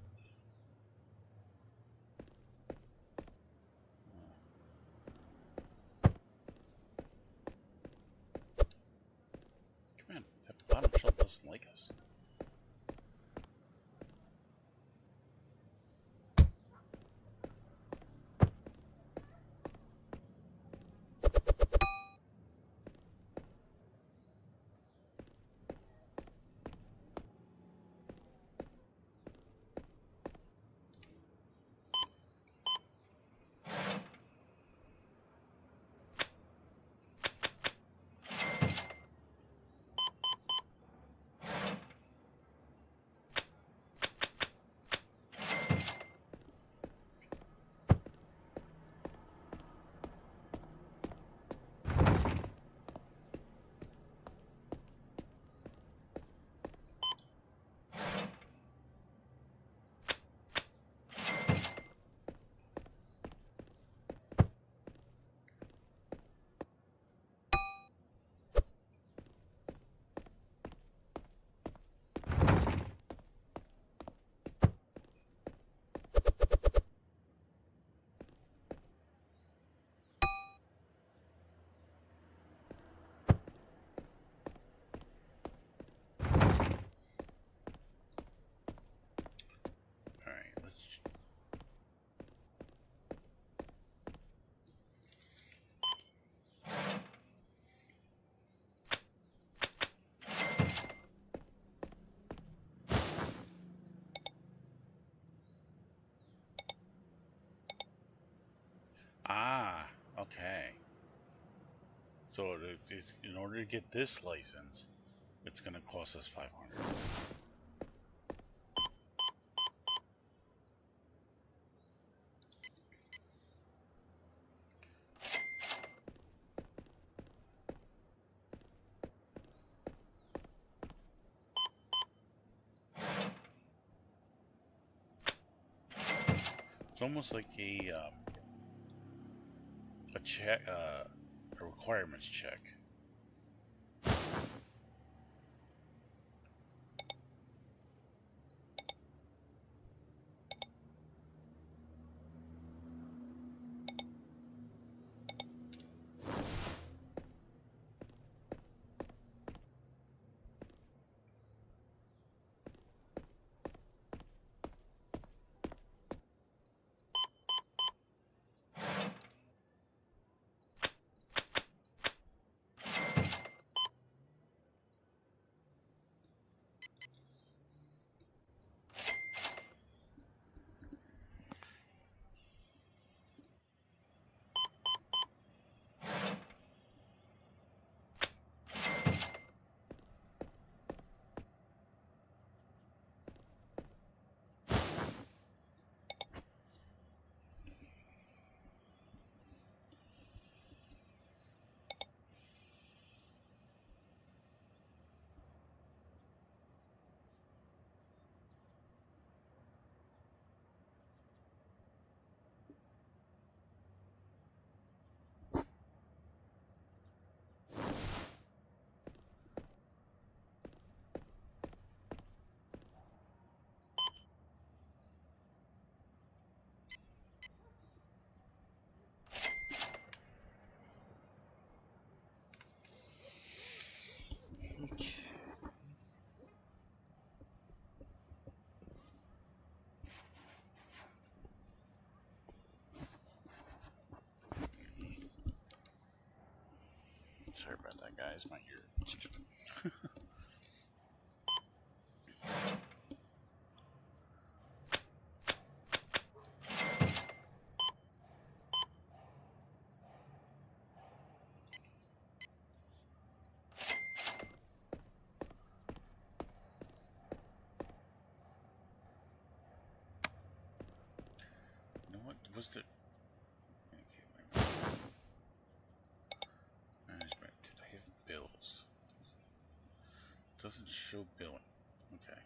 Come on, that bottom shelf doesn't like us. Ah, okay. So it's, in order to get this license, it's going to cost us 500. It's almost like a check, a requirements check. Okay. Sorry about that, guys. My ear. You know what? Was the... Okay, wait a minute. Management. Did I have bills? It doesn't show billing. Okay.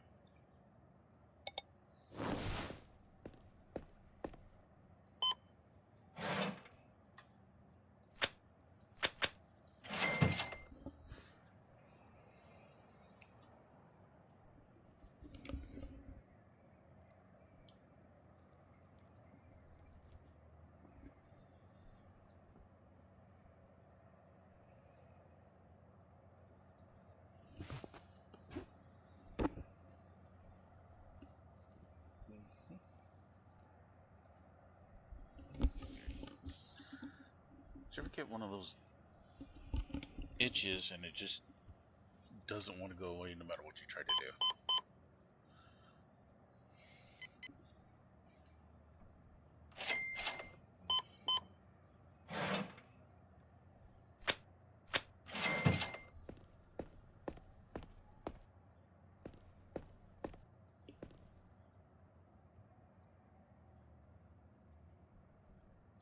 Did you ever get one of those itches and it just doesn't want to go away no matter what you try to do?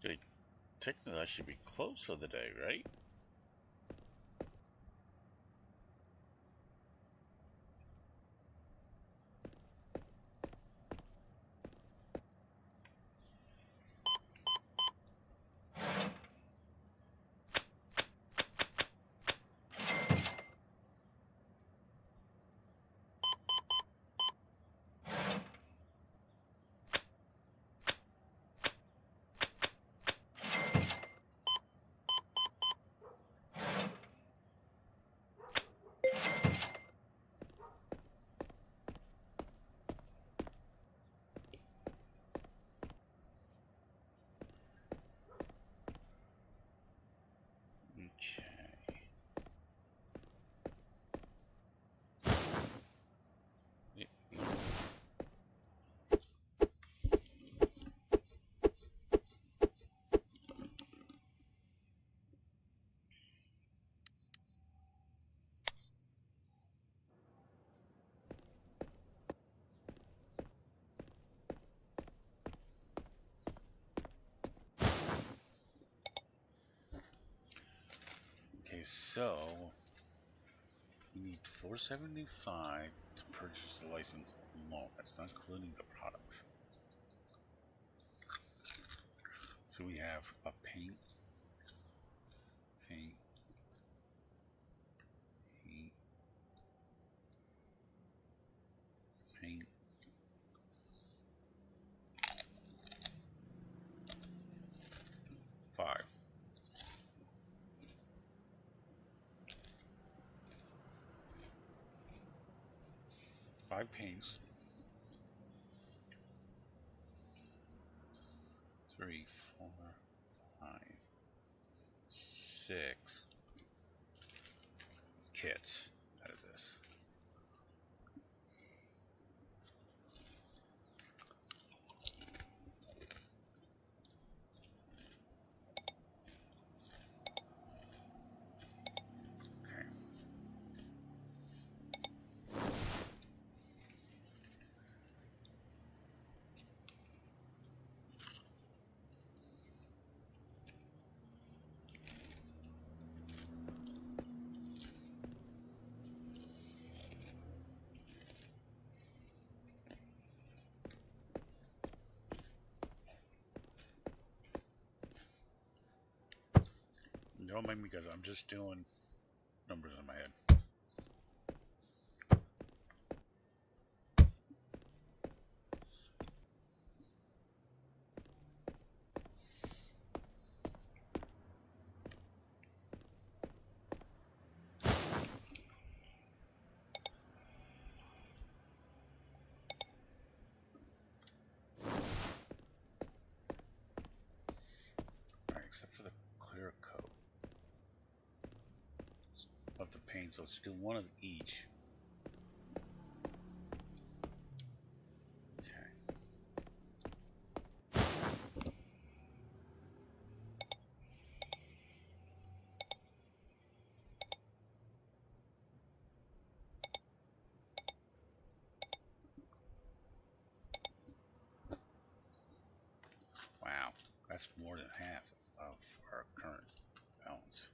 Okay, technically I should be closed for the day, right? Okay. Okay, so you need $475 to purchase the license alone. That's not including the products. So we have a paint, paint, paint, paint, 5. 5 paints. 3, 4, 5, 6 kits out of this. Okay. Don't mind me because I'm just doing numbers in my head. Alright, except for the clear coat of the paint, so let's do one of each. Okay. Wow, that's more than half of our current balance.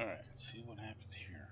Alright, let's see what happens here.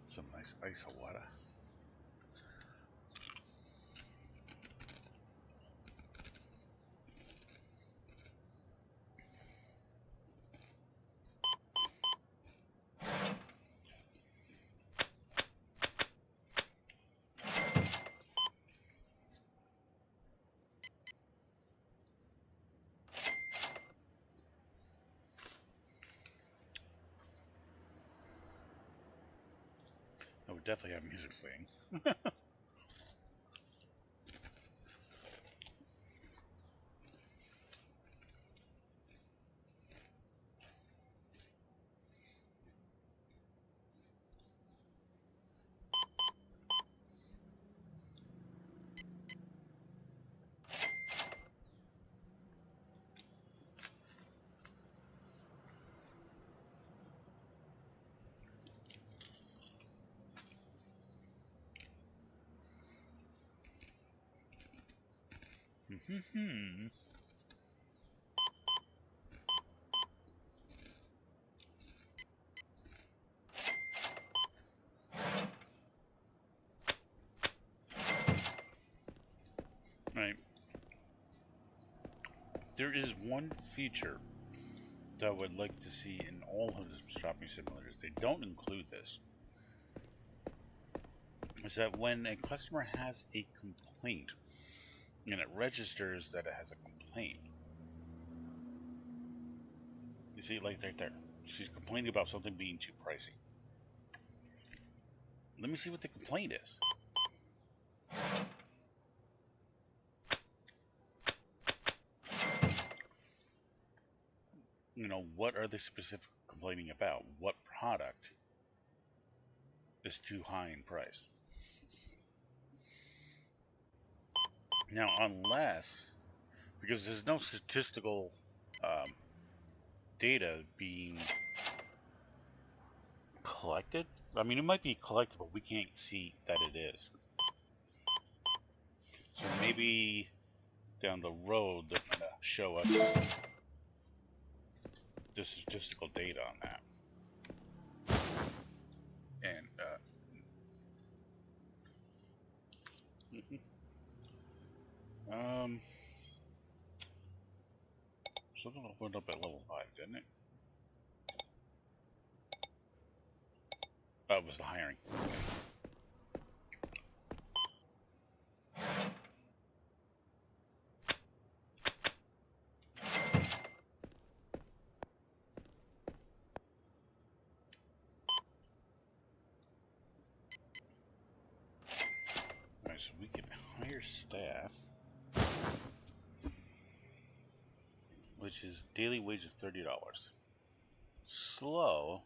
Some nice ice of water. I would definitely have music playing. Right. There is one feature that I would like to see in all of the shopping simulators. They don't include this. Is that when a customer has a complaint and it registers that it has a complaint. You see, like right there. She's complaining about something being too pricey. Let me see what the complaint is. You know, what are they specifically complaining about? What product is too high in price? Now, unless, because there's no statistical data being collected. I mean, it might be collected, but we can't see that it is. So maybe down the road they're going to show us the statistical data on that. And something opened up at level 5, didn't it? Oh, it was the hiring. Alright, so we can hire staff, which is daily wage of $30. Slow,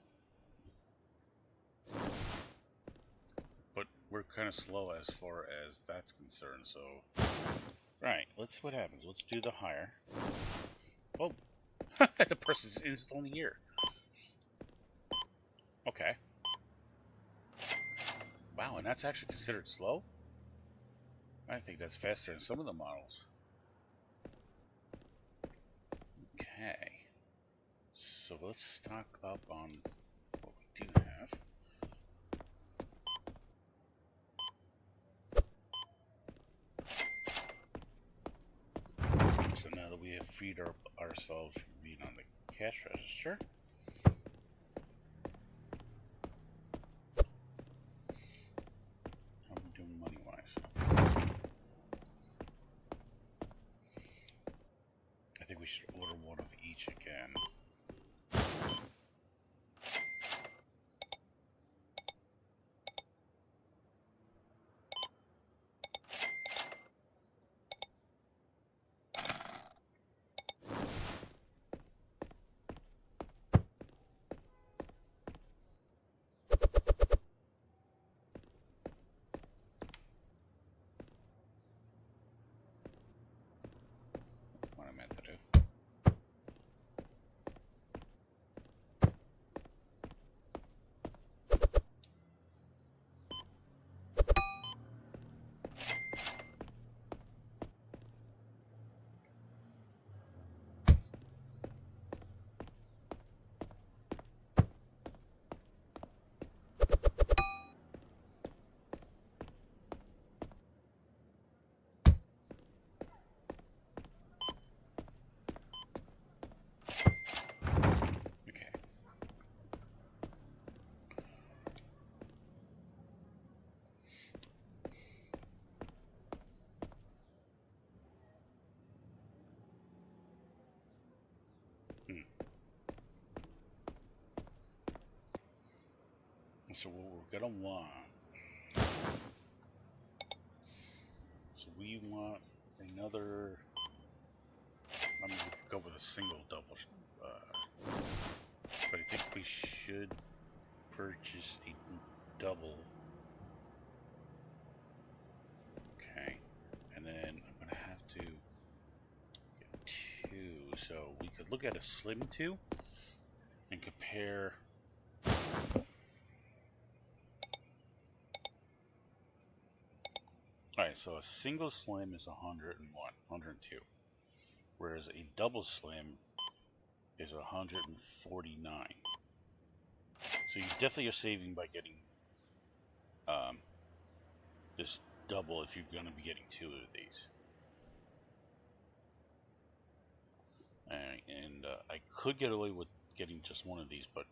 but we're kind of slow as far as that's concerned, so... Right, let's see what happens. Let's do the hire. Oh, the person's instantly here. Okay. Wow, and that's actually considered slow? I think that's faster than some of the models. Okay. So let's stock up on what we do have. So now that we have freed ourselves from being on the cash register, how are we doing money-wise? should order one of each again. What I meant to do. Okay. So what we're gonna want, so we want another, I mean, we could go with a single double, but I think we should purchase a double. Okay, and then I'm gonna have to get two, so we could look at a slim 2 and compare. Alright, so a single slim is 101, 102, whereas a double slim is 149. So you definitely are saving by getting this double if you're going to be getting two of these. And I could get away with getting just one of these, but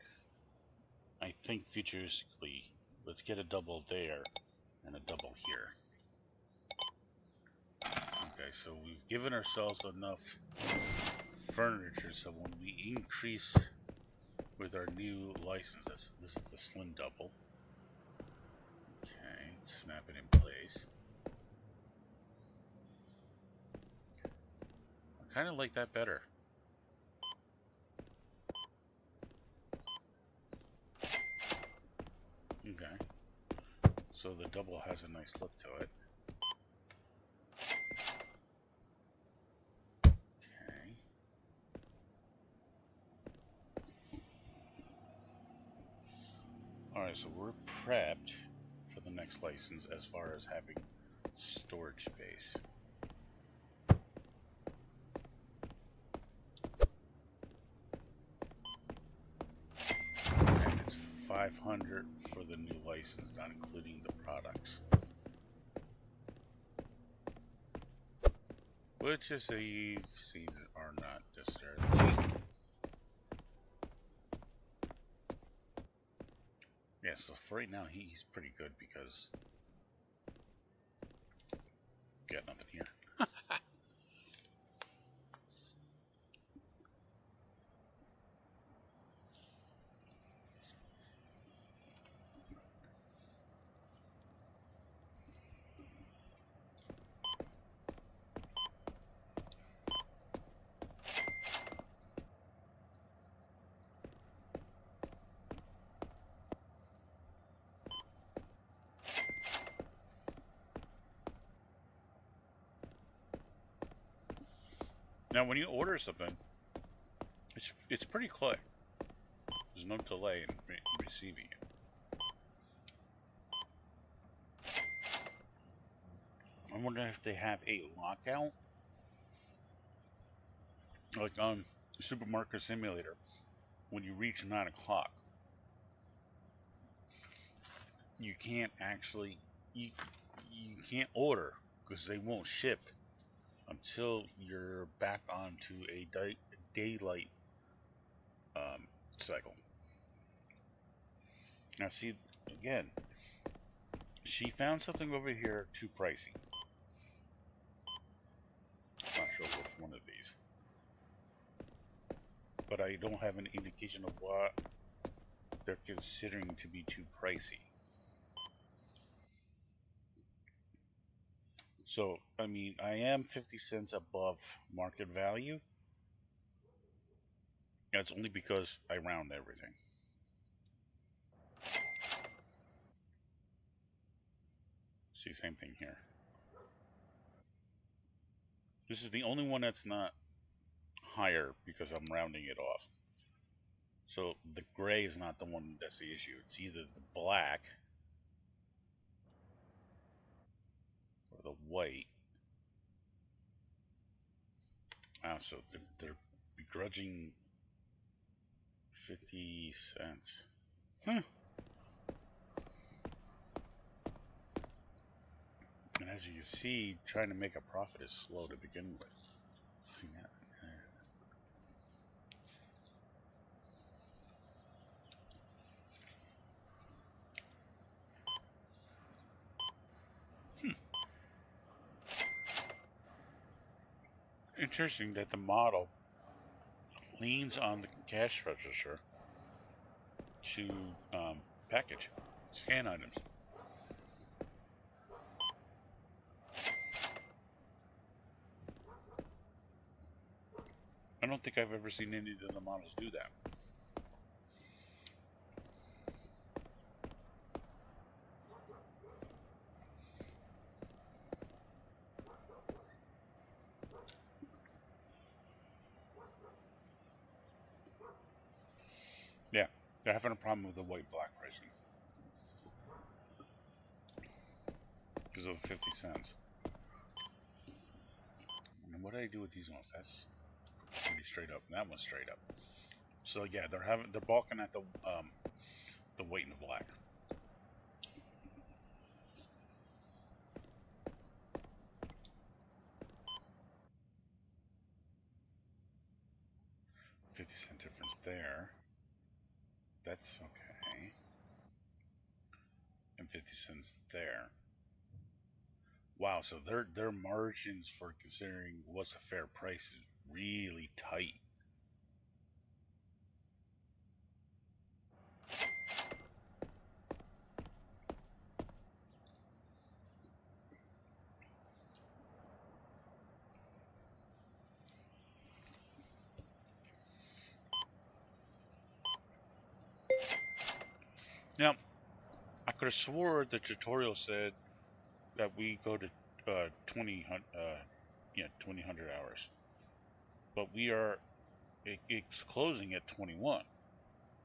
I think futuristically, let's get a double there and a double here. Okay, so we've given ourselves enough furniture, so when we increase with our new license, this is the slim double. Okay, snap it in place. I kind of like that better. Okay, so the double has a nice look to it. Okay. Alright, so we're prepped for the next license as far as having storage space. And it's 500 for the new license, not including the products. Which, as you've seen, are not necessarily cheap. Yeah, so for right now, he's pretty good because got nothing here. Now, when you order something, it's pretty quick. There's no delay in receiving it. I wonder if they have a lockout, like on Supermarket Simulator. When you reach 9 o'clock, you can't actually you can't order because they won't ship until you're back onto a daylight cycle. Now, see, again, she found something over here too pricey. I'm not sure which one of these. but I don't have an indication of what they're considering to be too pricey. So, I mean, I am 50 cents above market value. That's only because I round everything. See, same thing here. This is the only one that's not higher because I'm rounding it off. So the gray is not the one that's the issue. It's either the black or the white. So they're begrudging 50 cents. Huh. And as you can see, trying to make a profit is slow to begin with. See that? Interesting that the model leans on the cash register to package, scan items. I don't think I've ever seen any of the models do that. Yeah, they're having a problem with the white-black pricing because of 50 cents. And what do I do with these ones? That's pretty straight up. And that one's straight up. So yeah, they're balking at the white and the black. $0.50 difference there. That's okay. And 50 cents there. Wow, so their margins for considering what's a fair price is really tight. Now, I could have swore the tutorial said that we go to 2000 hours, but it's closing at 21,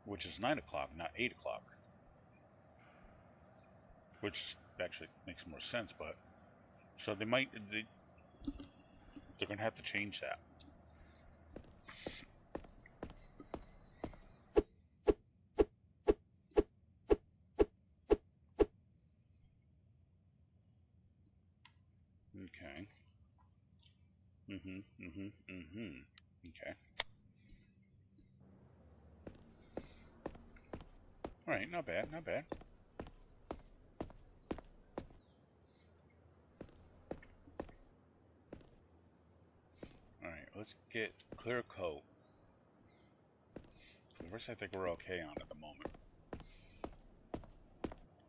which is 9 o'clock, not 8 o'clock, which actually makes more sense. But so they're gonna have to change that. Okay. Okay. All right, not bad, not bad. All right, let's get clear coat. First, I think we're okay on at the moment.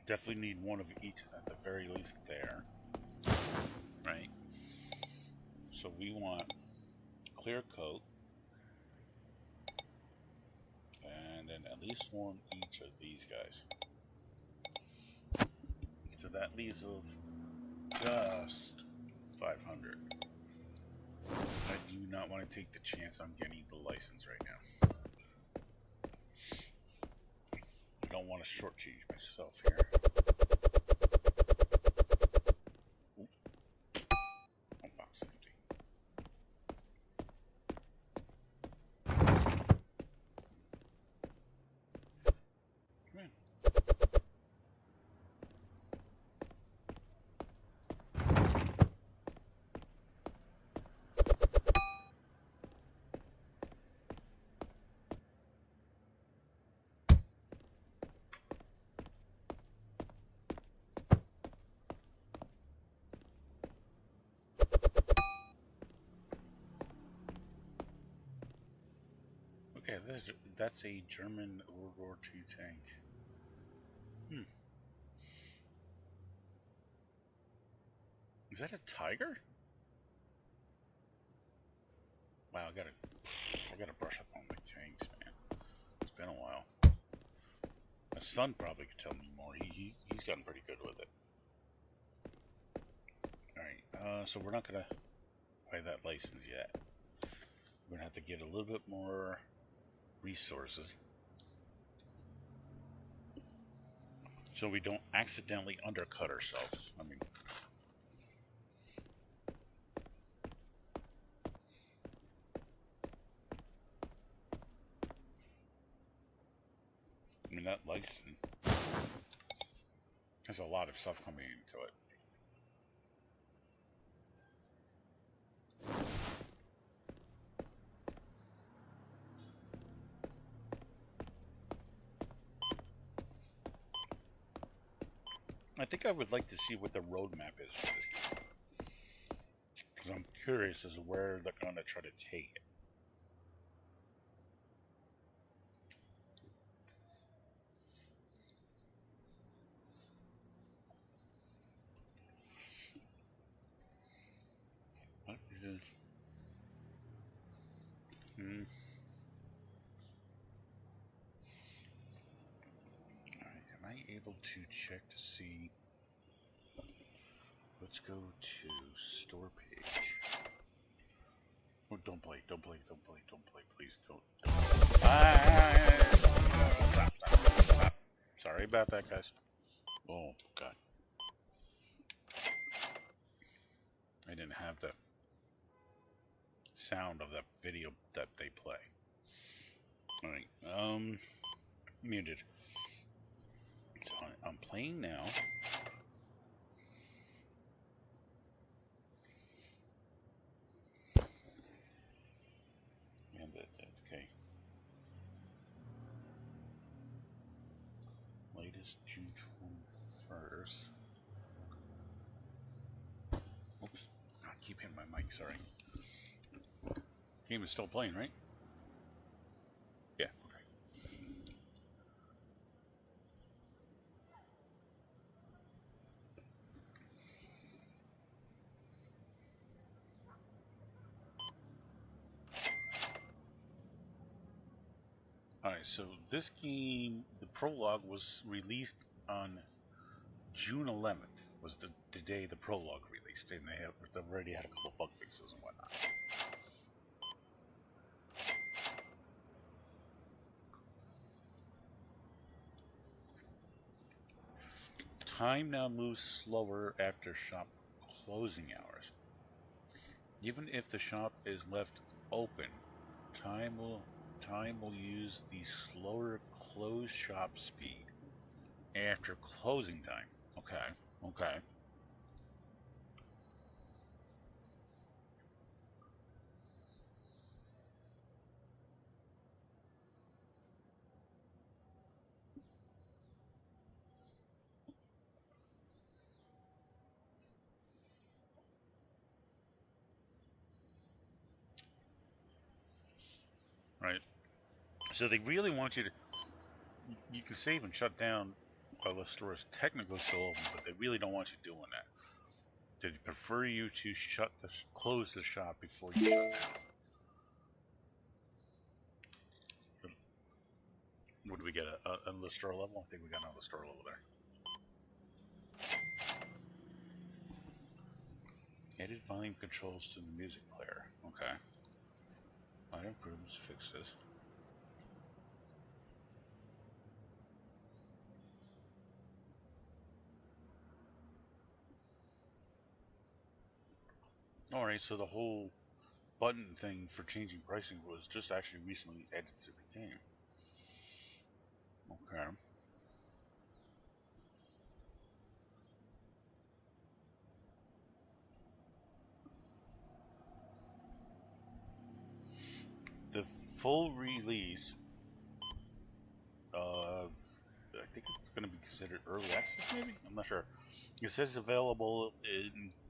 Definitely need one of each at the very least there. Right? So we want clear coat. And then at least one each of these guys. So that leaves us just 500. I do not want to take the chance on getting the license right now. I don't want to shortchange myself here. Oop. Oh, box empty. Come in. that's a German World War II tank. Hmm. Is that a Tiger? Wow, I gotta brush up on my tanks, man. It's been a while. My son probably could tell me more. He's gotten pretty good with it. All right. So we're not gonna buy that license yet. We're gonna have to get a little bit more resources so we don't accidentally undercut ourselves. I mean that license has a lot of stuff coming into it. I think I would like to see what the roadmap is for this game, because I'm curious as to where they're going to try to take it. What is... Hmm. Alright, am I able to check to see... Let's go to store page. Oh, don't play, please don't. Stop. Sorry about that, guys. Oh, God. I didn't have the sound of the video that they play. Alright, muted. So I'm playing now. And okay. Latest June 21st. Oops. I keep hitting my mic, sorry. Game is still playing, right? Yeah, okay. Alright, so this game, the Prologue, was released on June 11th, was the day the Prologue released, and they've already had a couple bug fixes and whatnot. Time now moves slower after shop closing hours. Even if the shop is left open, time will use the slower closed shop speed after closing time. Okay, okay. Right. So they really want you to. You can save and shut down while the store is technically still open, but they really don't want you doing that. They prefer you to close the shop before you shut down. What do we get? On the store level? I think we got on the store level there. Added volume controls to the music player. Okay. Minor improvements, fixes. Alright, so the whole button thing for changing pricing was just actually recently added to the game. Okay. The full release of, I think it's going to be considered early access, maybe? I'm not sure. It says available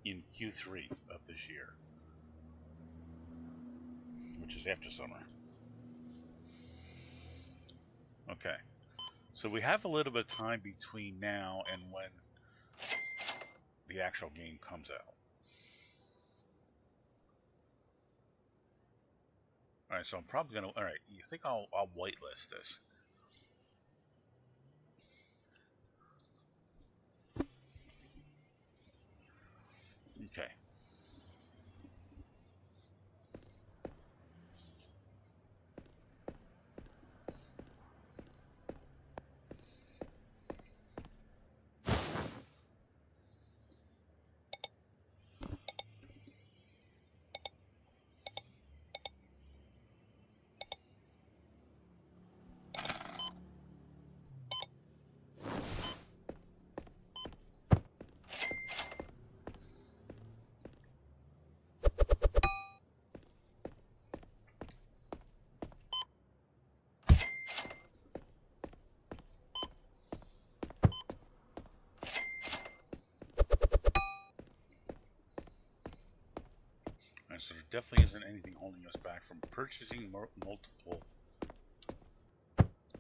in Q3 of this year, which is after summer. Okay. So we have a little bit of time between now and when the actual game comes out. All right, so I'm probably gonna. All right, you think I'll whitelist this? Okay. All right, so there definitely isn't anything holding us back from purchasing multiple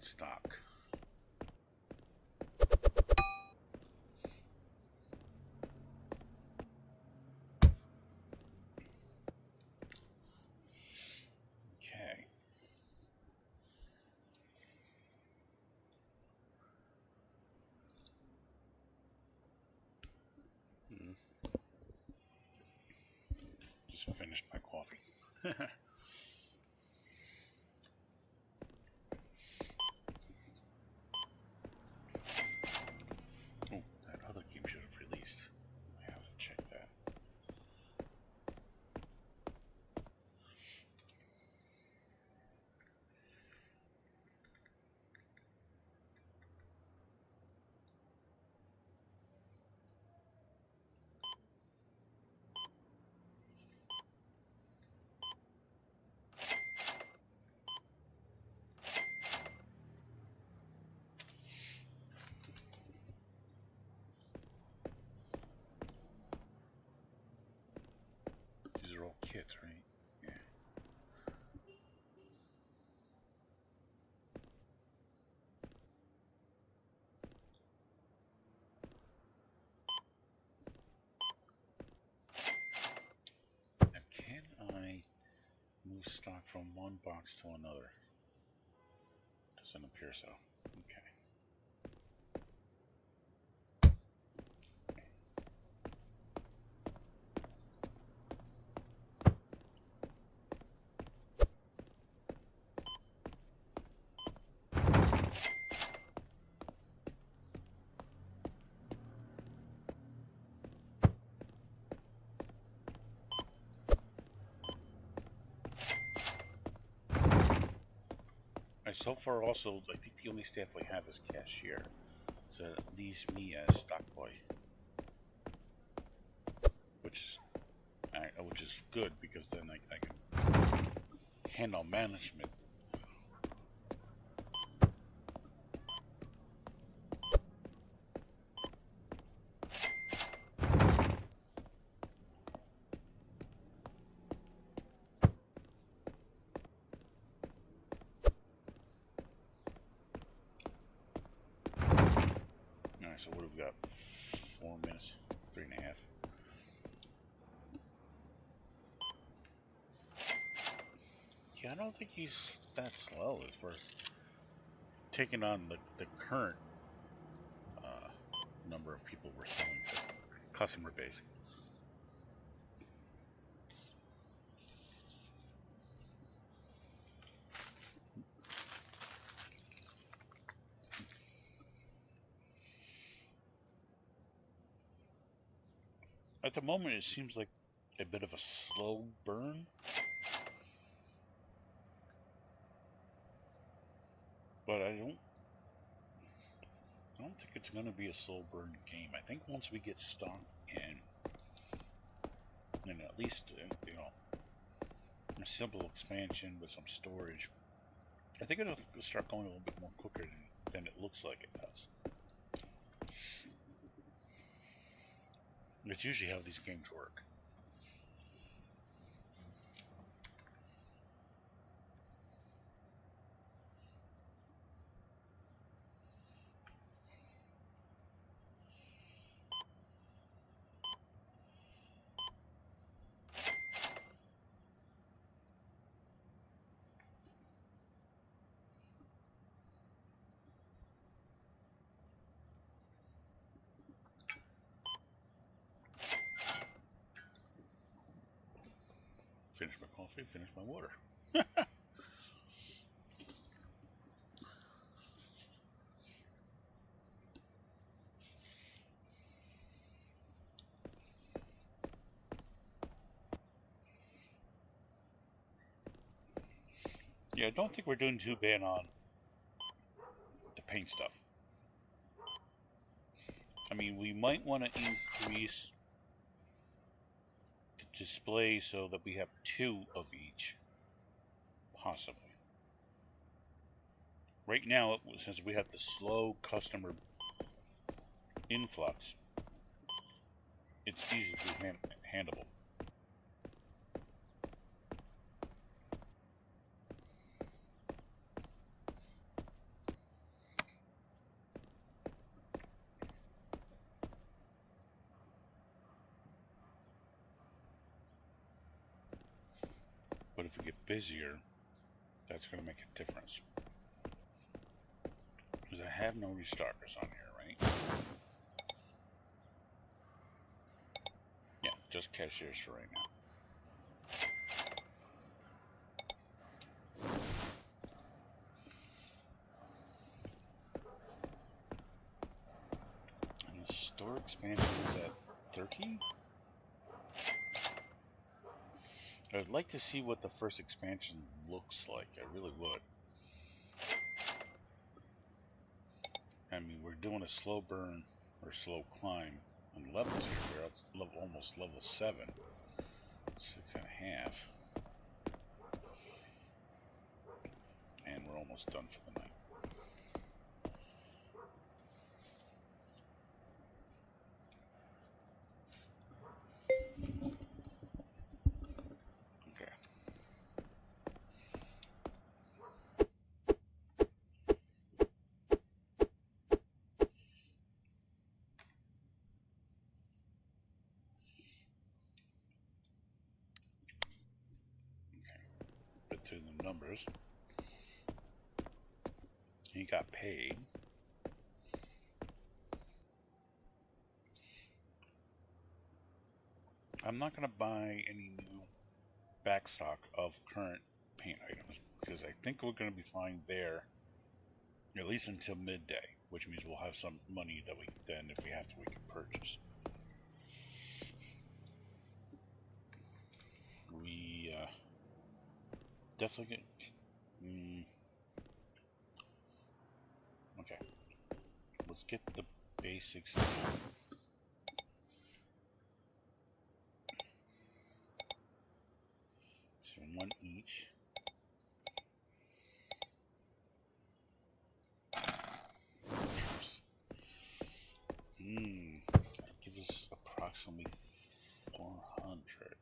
stock. Okay. Mm, just finished my coffee. Oh, that other game should have released. I have to check that. These are all kits, right? Yeah. Now, can I move stock from one box to another? Doesn't appear so. Okay. So far, also, I think the only staff we have is cashier. So it leaves me as stock boy, which is good because then I can handle management. All right, so what have we got? 4 minutes, 3.5. Yeah, I don't think he's that slow as far as taking on the current uh, number of people we're selling to, customer base. At the moment, it seems like a bit of a slow burn, but I don't think it's going to be a slow burn game. I think once we get stock in, and at least a simple expansion with some storage, I think it'll start going a little bit more quicker than it looks like it does. It's usually how these games work. Finish my coffee, finish my water. Yeah, I don't think we're doing too bad on the paint stuff. I mean, we might want to increase the display so that we have 2 of each, possibly. Right now, since we have the slow customer influx, it's easily handleable. But if we get busier, that's going to make a difference. Because I have no restarters on here, right? Yeah, just cashiers for right now. And the store expansion is at 13? I would like to see what the first expansion looks like. I really would. I mean, we're doing a slow burn or slow climb on levels here. We're at almost level 7. 6.5. And we're almost done for the night. Okay. Get to the numbers. He got paid. I'm not going to buy any new backstock of current paint items because I think we're going to be fine there at least until midday, which means we'll have some money that we then, if we have to, we can purchase. We definitely get. Okay, let's get the basics down. So 1 each. That'll give us approximately 400.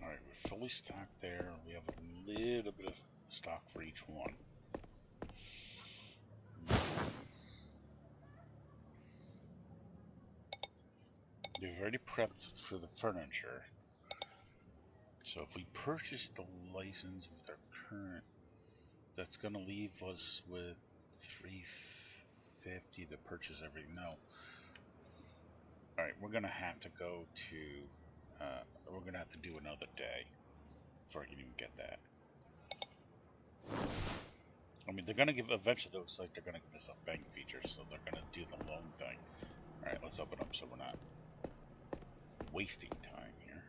Alright, we're fully stocked there. We have a little bit of stock for each one. We've already prepped for the furniture. So if we purchase the license with our current, that's going to leave us with $350 to purchase everything. No. Alright, we're going to have to go to, we're going to have to do another day before I can even get that. I mean, they're going to give, eventually it looks like they're going to give us a bank feature, so they're going to do the loan thing. Alright, let's open up so we're not wasting time here.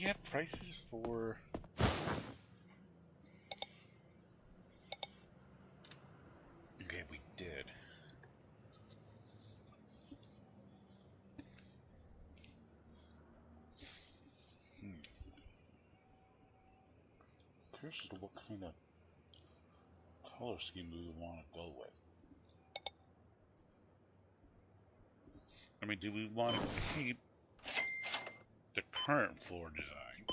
have prices for... Okay, we did. Curious as to what kind of color scheme we would want to go with. I mean, do we want to keep the current floor design?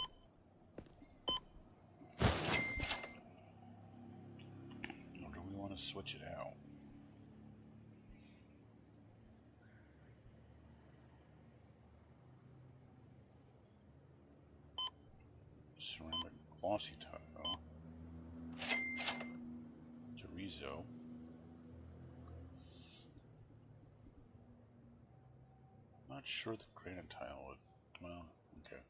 Or do we want to switch it out? Ceramic glossy tile. Chorizo. Not sure the granite tile would. Well, okay.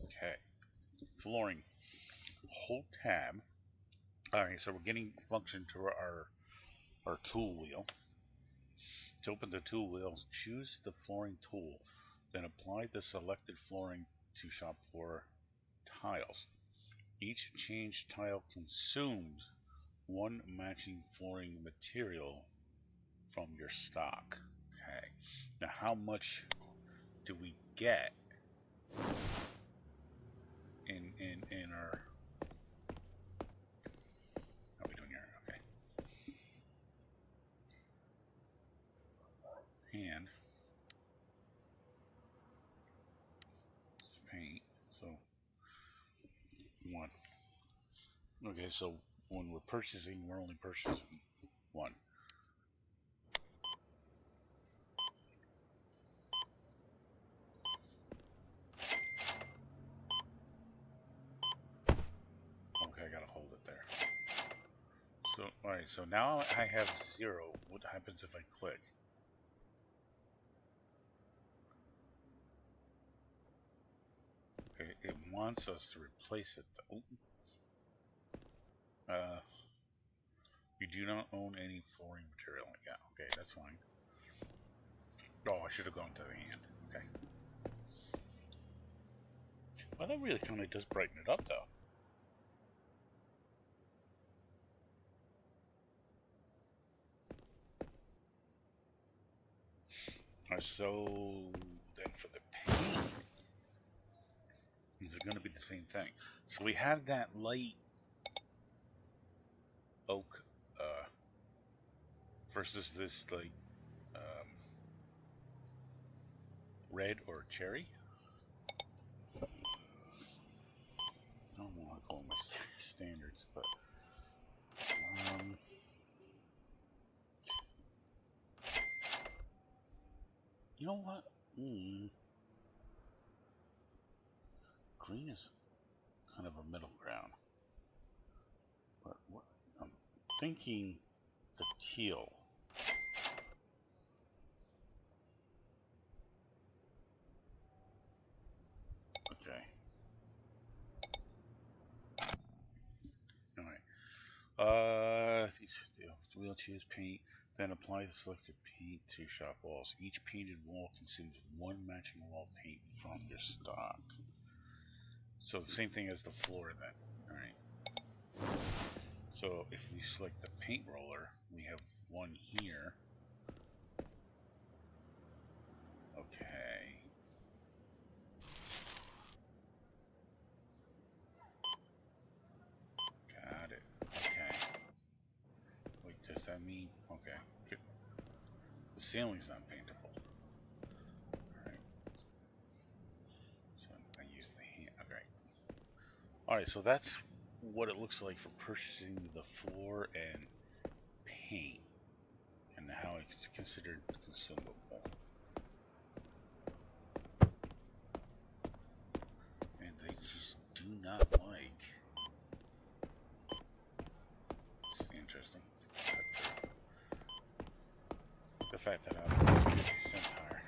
Okay. Flooring. Hold tab. Alright, so we're getting function to our tool wheel. To open the tool wheel, choose the flooring tool, then apply the selected flooring to shop floor tiles. Each changed tile consumes one matching flooring material from your stock. Okay. Now how much do we get in our... How are we doing here? Okay. And paint. So 1. Okay, so when we're purchasing, we're only purchasing 1. Okay, I gotta hold it there. So, alright, so now I have 0. What happens if I click? Okay, it wants us to replace it though. You do not own any flooring material. Yeah, okay, that's fine. Oh, I should have gone to the hand. Okay. Well, that really kind of does brighten it up though. So then for the paint, is it going to be the same thing? So we have that light oak versus this like red or cherry. I don't want to call my standards, but you know what? Green is kind of a middle ground, but what I'm thinking, the teal. Okay. All right. We'll choose paint, then apply the selected paint to shop walls. Each painted wall consumes 1 matching wall paint from your stock. So the same thing as the floor then. All right. So if we select the paint roller, we have 1 here. Okay. Got it. Okay. Wait, does that mean... Okay. Good. The ceiling's not paintable. Alright. So I use the hand. Okay. Alright, so that's what it looks like for purchasing the floor and paint, and how it's considered consumable. And they just do not like... It's interesting. The fact that I'm 50 cents higher.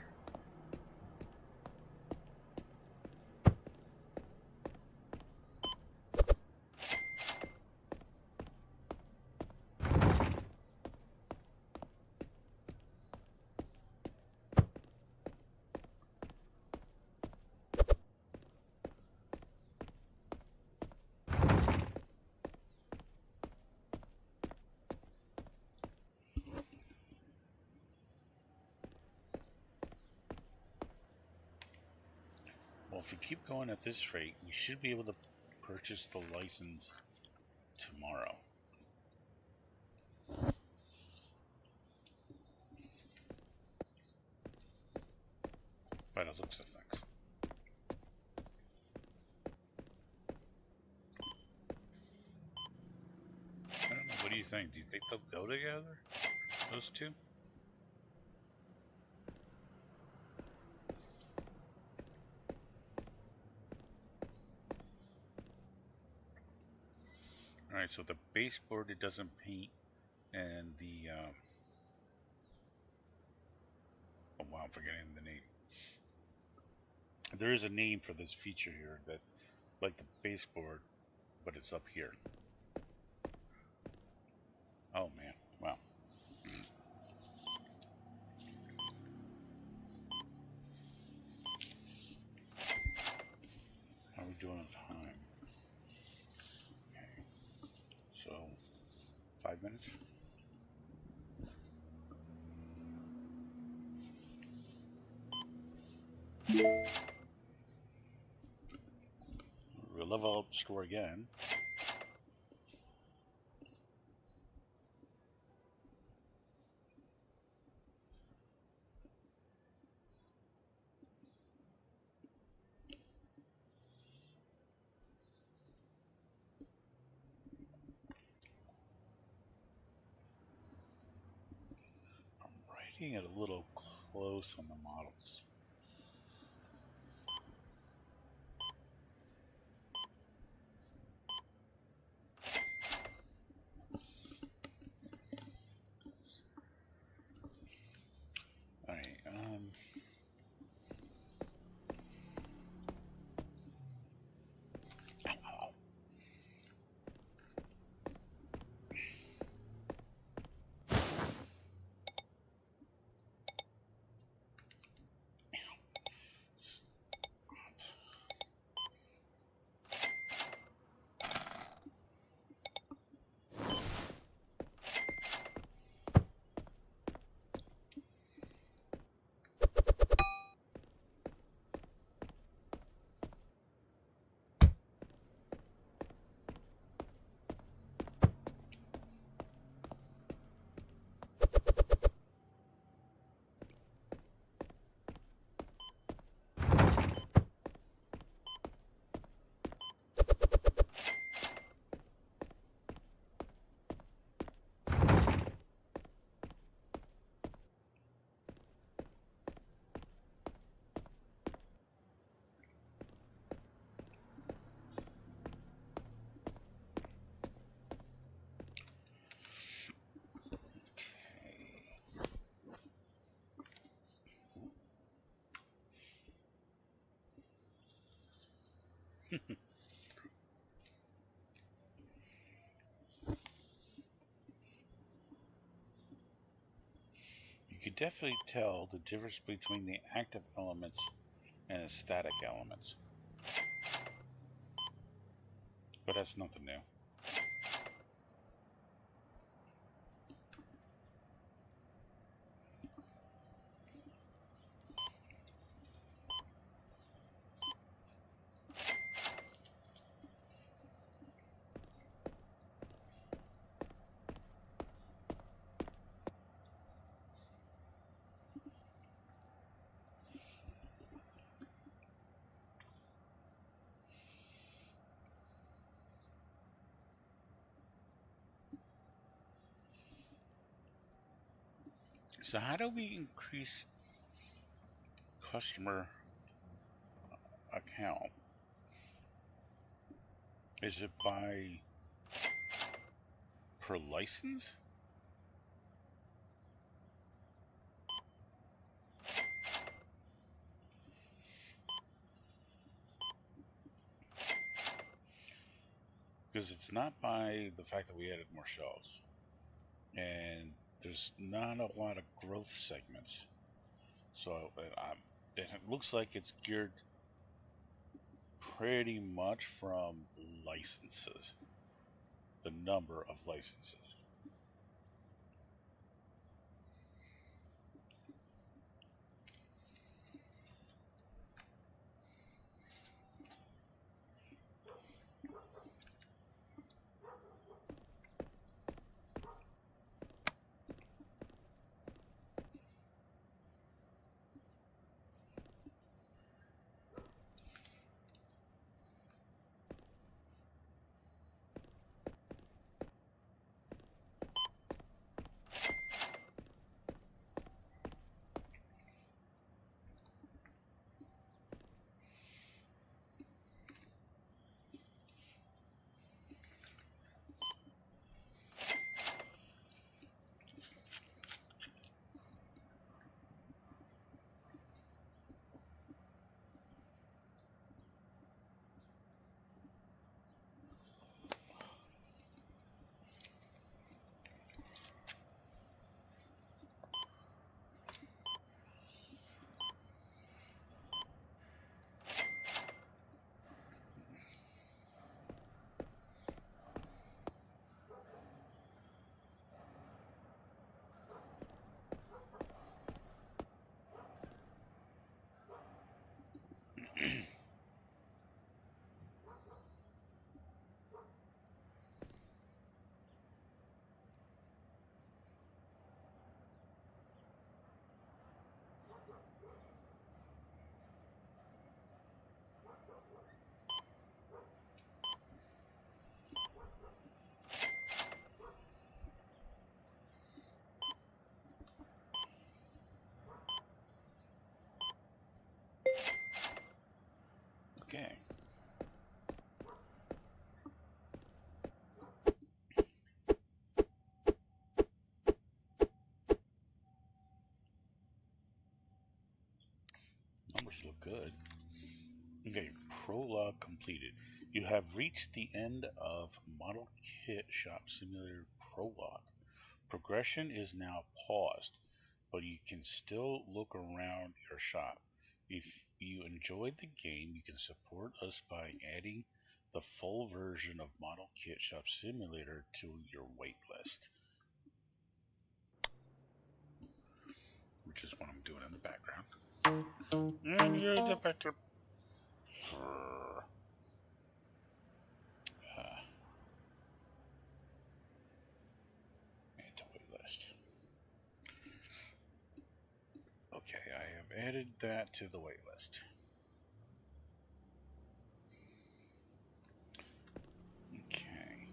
Well, if we keep going at this rate, we should be able to purchase the license tomorrow. By the looks of things. I don't know. What do you think? Do you think they'll go together? Those two? Alright, so the baseboard it doesn't paint, and the oh wow, I'm forgetting the name. There is a name for this feature here that, like the baseboard, but it's up here. Oh man, wow. How are we doing on time? Okay, so 5 minutes. We'll level up the score again. I'm writing it a little close on the models. Alright, ow. You can definitely tell the difference between the active elements and the static elements. But that's nothing new. So how do we increase customer account? Is it by per license? Because it's not by the fact that we added more shelves. And there's not a lot of growth segments. So it looks like it's geared pretty much from licenses, the number of licenses. these look good. Okay, prologue completed. You have reached the end of Model Kit Shop Simulator Prologue. Progression is now paused, but you can still look around your shop. If you enjoyed the game, you can support us by adding the full version of Model Kit Shop Simulator to your waitlist, which is what I'm doing in the background. And you're the better. Add to waitlist. Okay, I have added that to the waitlist. Okay.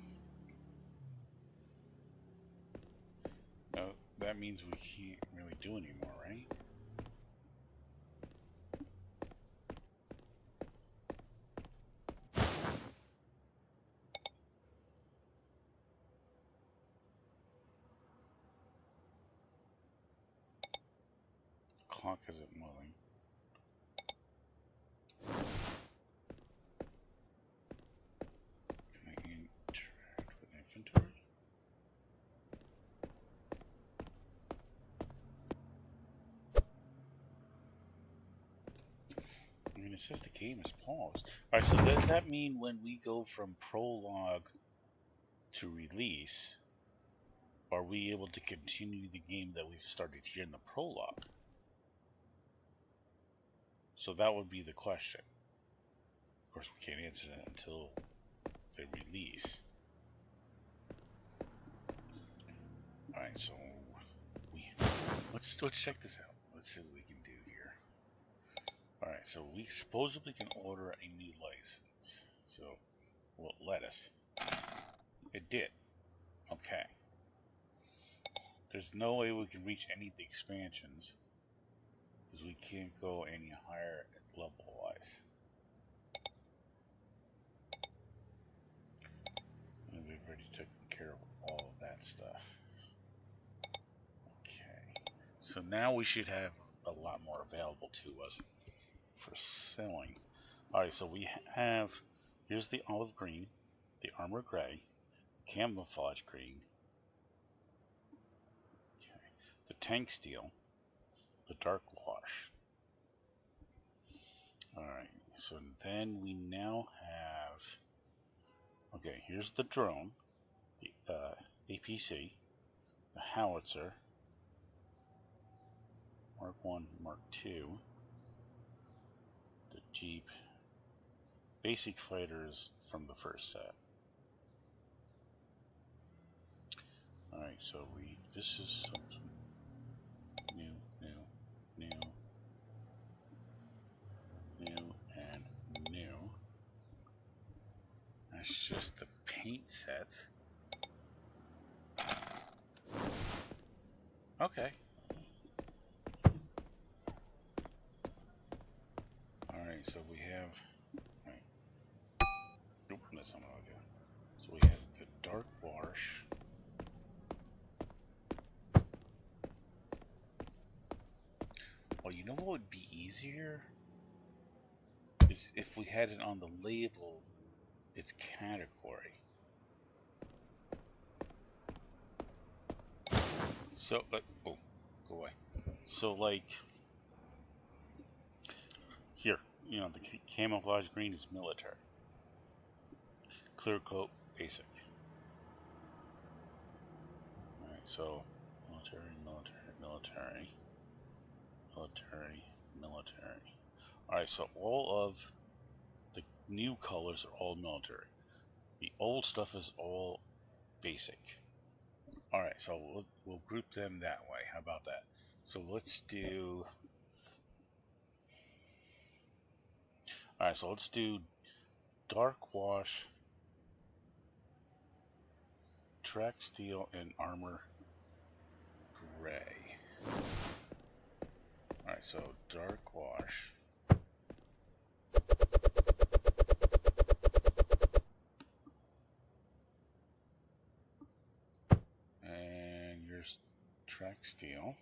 Oh, that means we can't really do anymore, right? Clock isn't moving. Can I interact with inventory? I mean, it says the game is paused. Alright, so does that mean when we go from prologue to release, are we able to continue the game that we've started here in the prologue? So that would be the question. Of course, we can't answer that until they release. Alright, so let's check this out. Let's see what we can do here. Alright, so we supposedly can order a new license. So, will it let us? It did. Okay. There's no way we can reach any of the expansions, because we can't go any higher level-wise. And we've already taken care of all of that stuff. Okay. So now we should have a lot more available to us for selling. Alright, so we have, here's the olive green, the armor gray, camouflage green, okay, the tank steel, the dark wash. Alright, so then we now have, okay, here's the drone, the APC, the howitzer, Mark 1, Mark 2, the Jeep, basic fighters from the first set. Alright, so this is something new, and new. That's just the paint sets. Okay. Alright, so we have, right. Nope, that's not what I'll do. So we have the dark wash. Well, you know what would be easier? Is if we had it on the label, its category. So, oh, go away. So, like, here, you know, the camouflage green is military. Clear coat, basic. Alright, so, military. Alright, so all of the new colors are all military. The old stuff is all basic. Alright, so we'll group them that way. How about that? So let's do... Alright, so let's do dark wash, track steel, and armor gray. Alright, so dark wash. And here's track steel.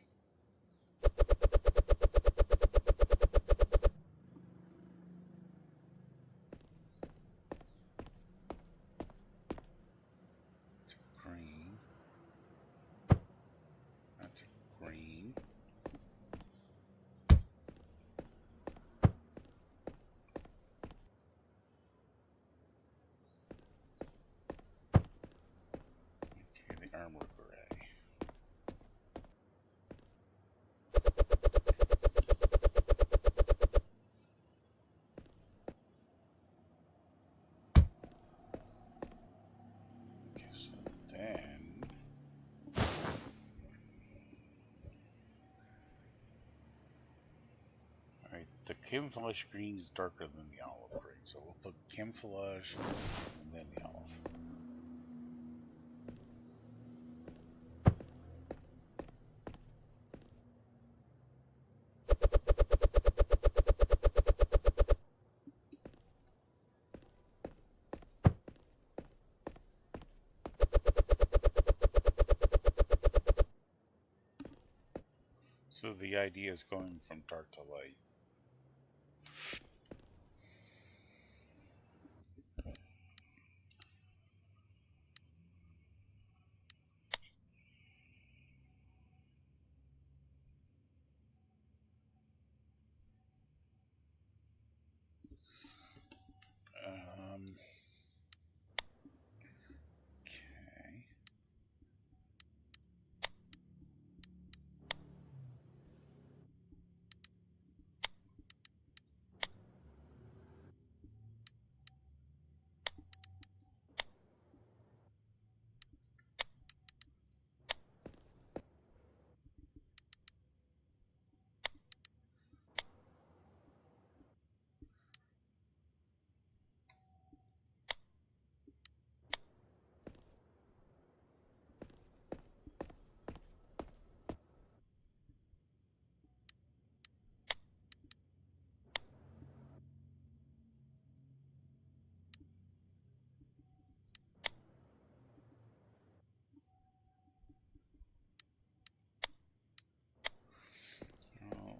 armor gray. Okay, so then alright, the camouflage green is darker than the olive green, so we'll put camouflage and then the olive. So the idea is going from dark to light. Okay.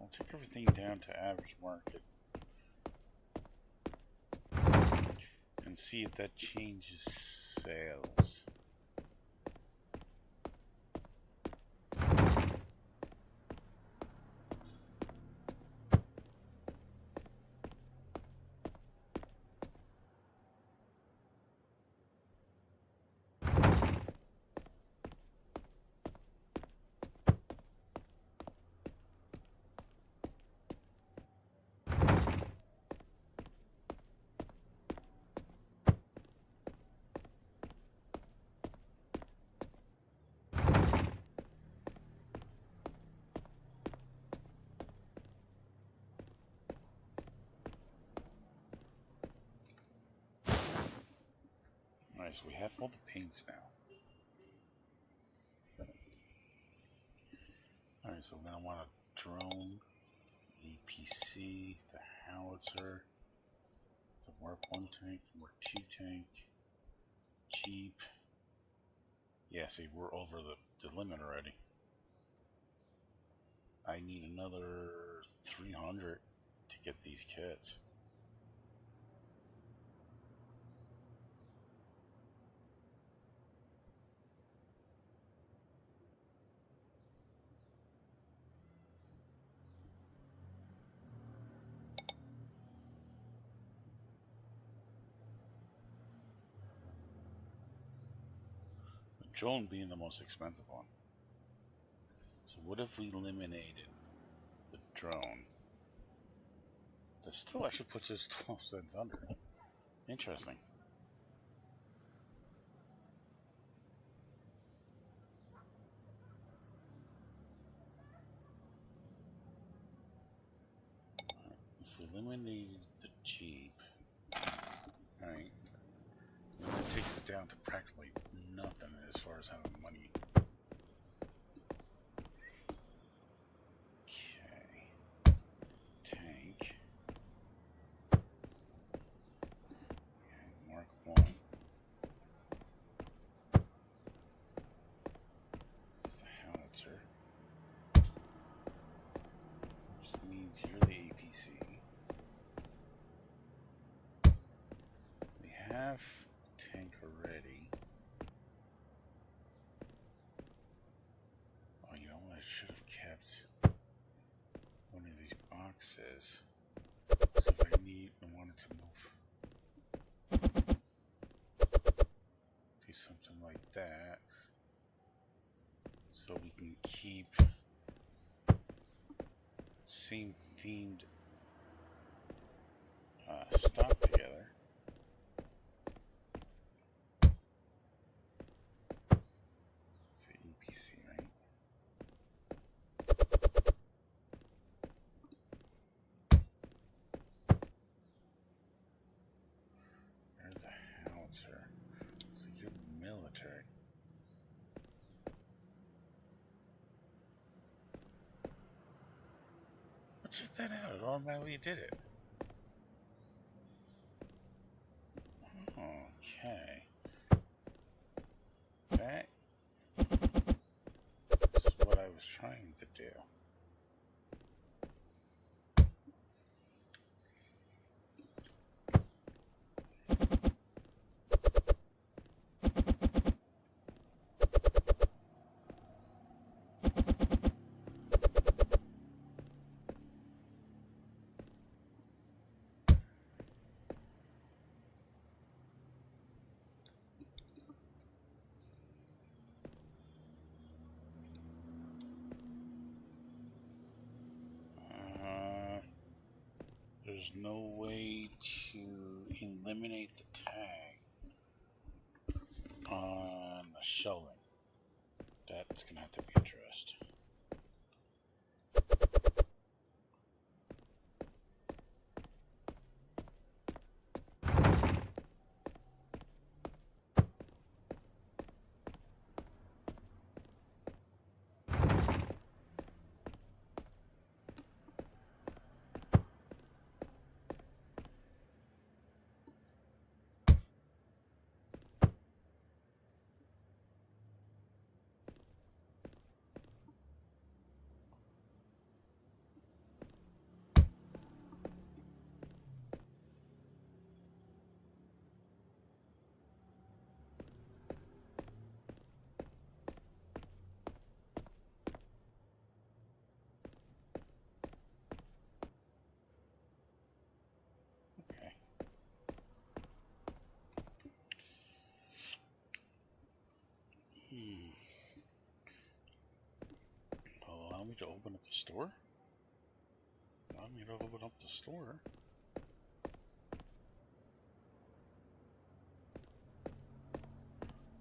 I'll take everything down to average market and see if that changes sales. Alright, so we have all the paints now. Alright, so we're going to want a drone, APC, the howitzer, the Mark 1 tank, the Mark 2 tank, Jeep. Yeah, see, we're over the limit already. I need another 300 to get these kits. The drone being the most expensive one. So what if we eliminated the drone? That still actually puts us 12 cents under. Interesting. If we eliminated the Jeep, alright, it takes us down to practically nothing as far as having money. Okay. Tank. Okay, Mark 1. It's the howitzer. Which means you're the APC. We have a tank already. Oh, you know what? I should have kept one of these boxes. So if I wanted to move, do something like that. so we can keep same themed stock together. It's the EPC, right? There's a howitzer. So you're military. But check that out. It automatically did it. Okay. That is what I was trying to do. There's no way to eliminate the tag on the shelving. That's gonna have to be addressed. Okay. Allow me to open up the store? Allow me to open up the store?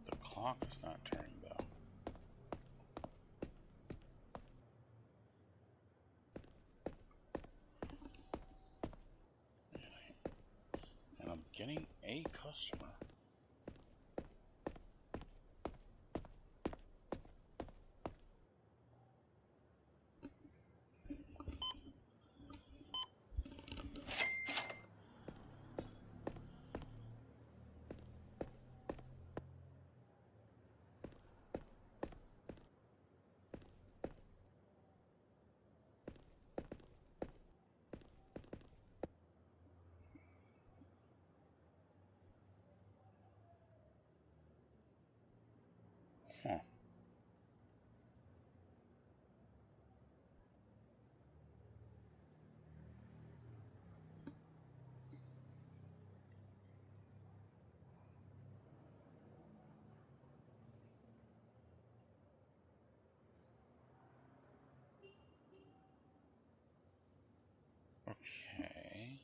The clock is not turning though. And I'm getting a customer. Huh. Okay.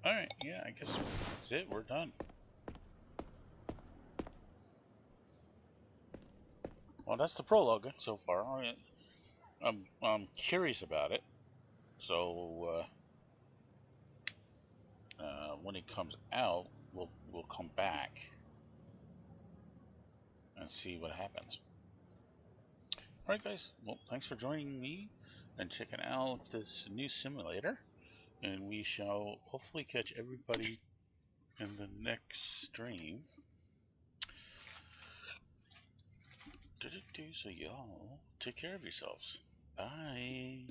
Alright, yeah, I guess that's it. We're done. Well, that's the prologue so far. I'm curious about it. So when it comes out, we'll come back and see what happens. All right, guys. Well, thanks for joining me and checking out this new simulator. And we shall hopefully catch everybody in the next stream. So y'all take care of yourselves. Bye.